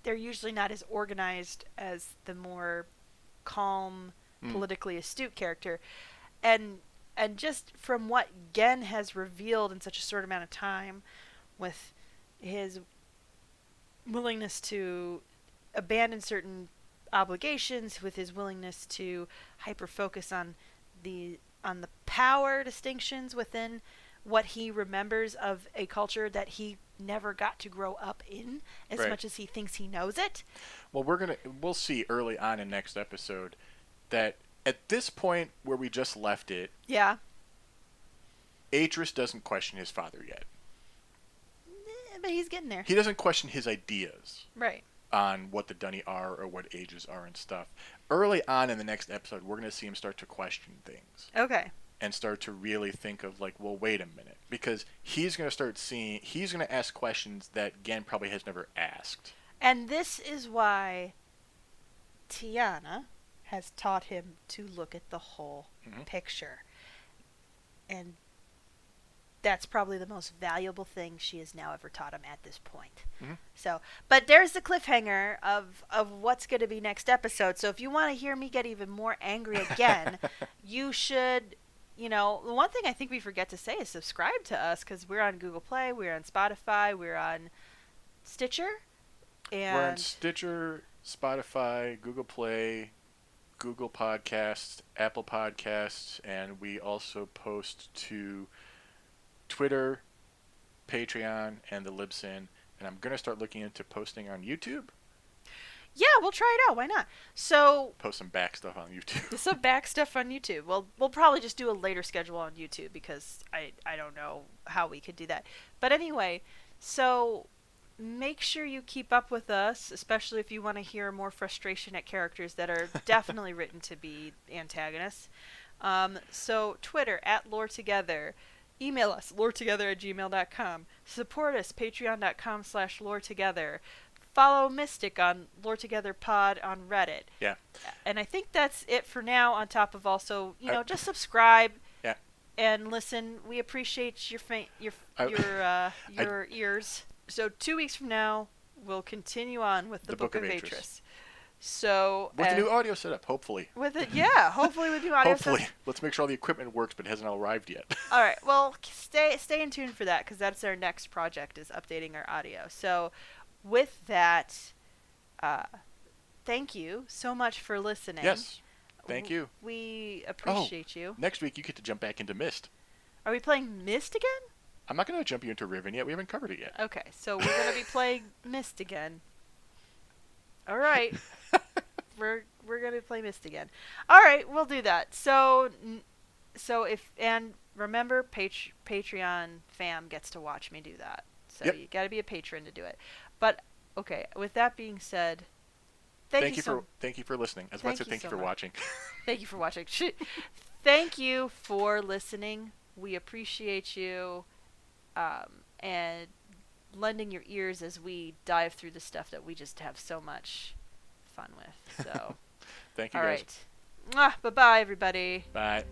they're usually not as organized as the more calm, politically astute character. And just from what Gen has revealed in such a short amount of time, with his willingness to abandon certain obligations, with his willingness to hyper focus on the power distinctions within what he remembers of a culture that he never got to grow up in, as Right. much as he thinks he knows it. Well, we'll see early on in next episode that at this point where we just left it, Yeah. Atrus doesn't question his father yet. But he's getting there. He doesn't question his ideas Right. on what the Dunny are or what ages are and stuff. Early on in the next episode, we're going to see him start to question things. Okay. And start to really think of, like, well, wait a minute. Because he's going to ask questions that Gen probably has never asked. And this is why Tiana has taught him to look at the whole picture. And that's probably the most valuable thing she has now ever taught him at this point. So, but there's the cliffhanger of what's going to be next episode. So if you want to hear me get even more angry again, you should, the one thing I think we forget to say is subscribe to us, because we're on Google Play, we're on Spotify, we're on Stitcher. And We're on Stitcher, Spotify, Google Play, Google Podcasts, Apple Podcasts, and we also post to Twitter, Patreon, and the Libsyn. And I'm going to start looking into posting on YouTube. Yeah, we'll try it out. Why not? So Post some back stuff on YouTube. some back stuff on YouTube. We'll probably just do a later schedule on YouTube, because I don't know how we could do that. But anyway, so make sure you keep up with us, especially if you want to hear more frustration at characters that are definitely written to be antagonists. So Twitter, @LoreTogether. Email us, loretogether@gmail.com. Support us, patreon.com/loretogether. Follow Mystic on Lore Together Pod on Reddit. Yeah. And I think that's it for now, on top of also, just subscribe. Yeah. And listen. We appreciate your ears. So 2 weeks from now, we'll continue on with the Book of Atrus. So With the new audio setup, hopefully. Hopefully with new audio Hopefully. setup. Let's make sure all the equipment works, but it hasn't arrived yet. All right. Well, stay in tune for that, because that's our next project, is updating our audio. So with that, thank you so much for listening. Yes. Thank you. We appreciate you. Next week, you get to jump back into Myst. Are we playing Myst again? I'm not going to jump you into Riven yet. We haven't covered it yet. Okay, so we're going to be playing Myst again. All right. We're going to play Myst again. All right, we'll do that. So remember, Patreon fam gets to watch me do that. So you got to be a patron to do it. But okay, with that being said, thank you for listening. I was about to say thank you for watching. Thank you for watching. Thank you for listening. We appreciate you, and lending your ears as we dive through the stuff that we just have so much fun with. So, Thank you, all guys. right. Bye-bye, everybody. Bye.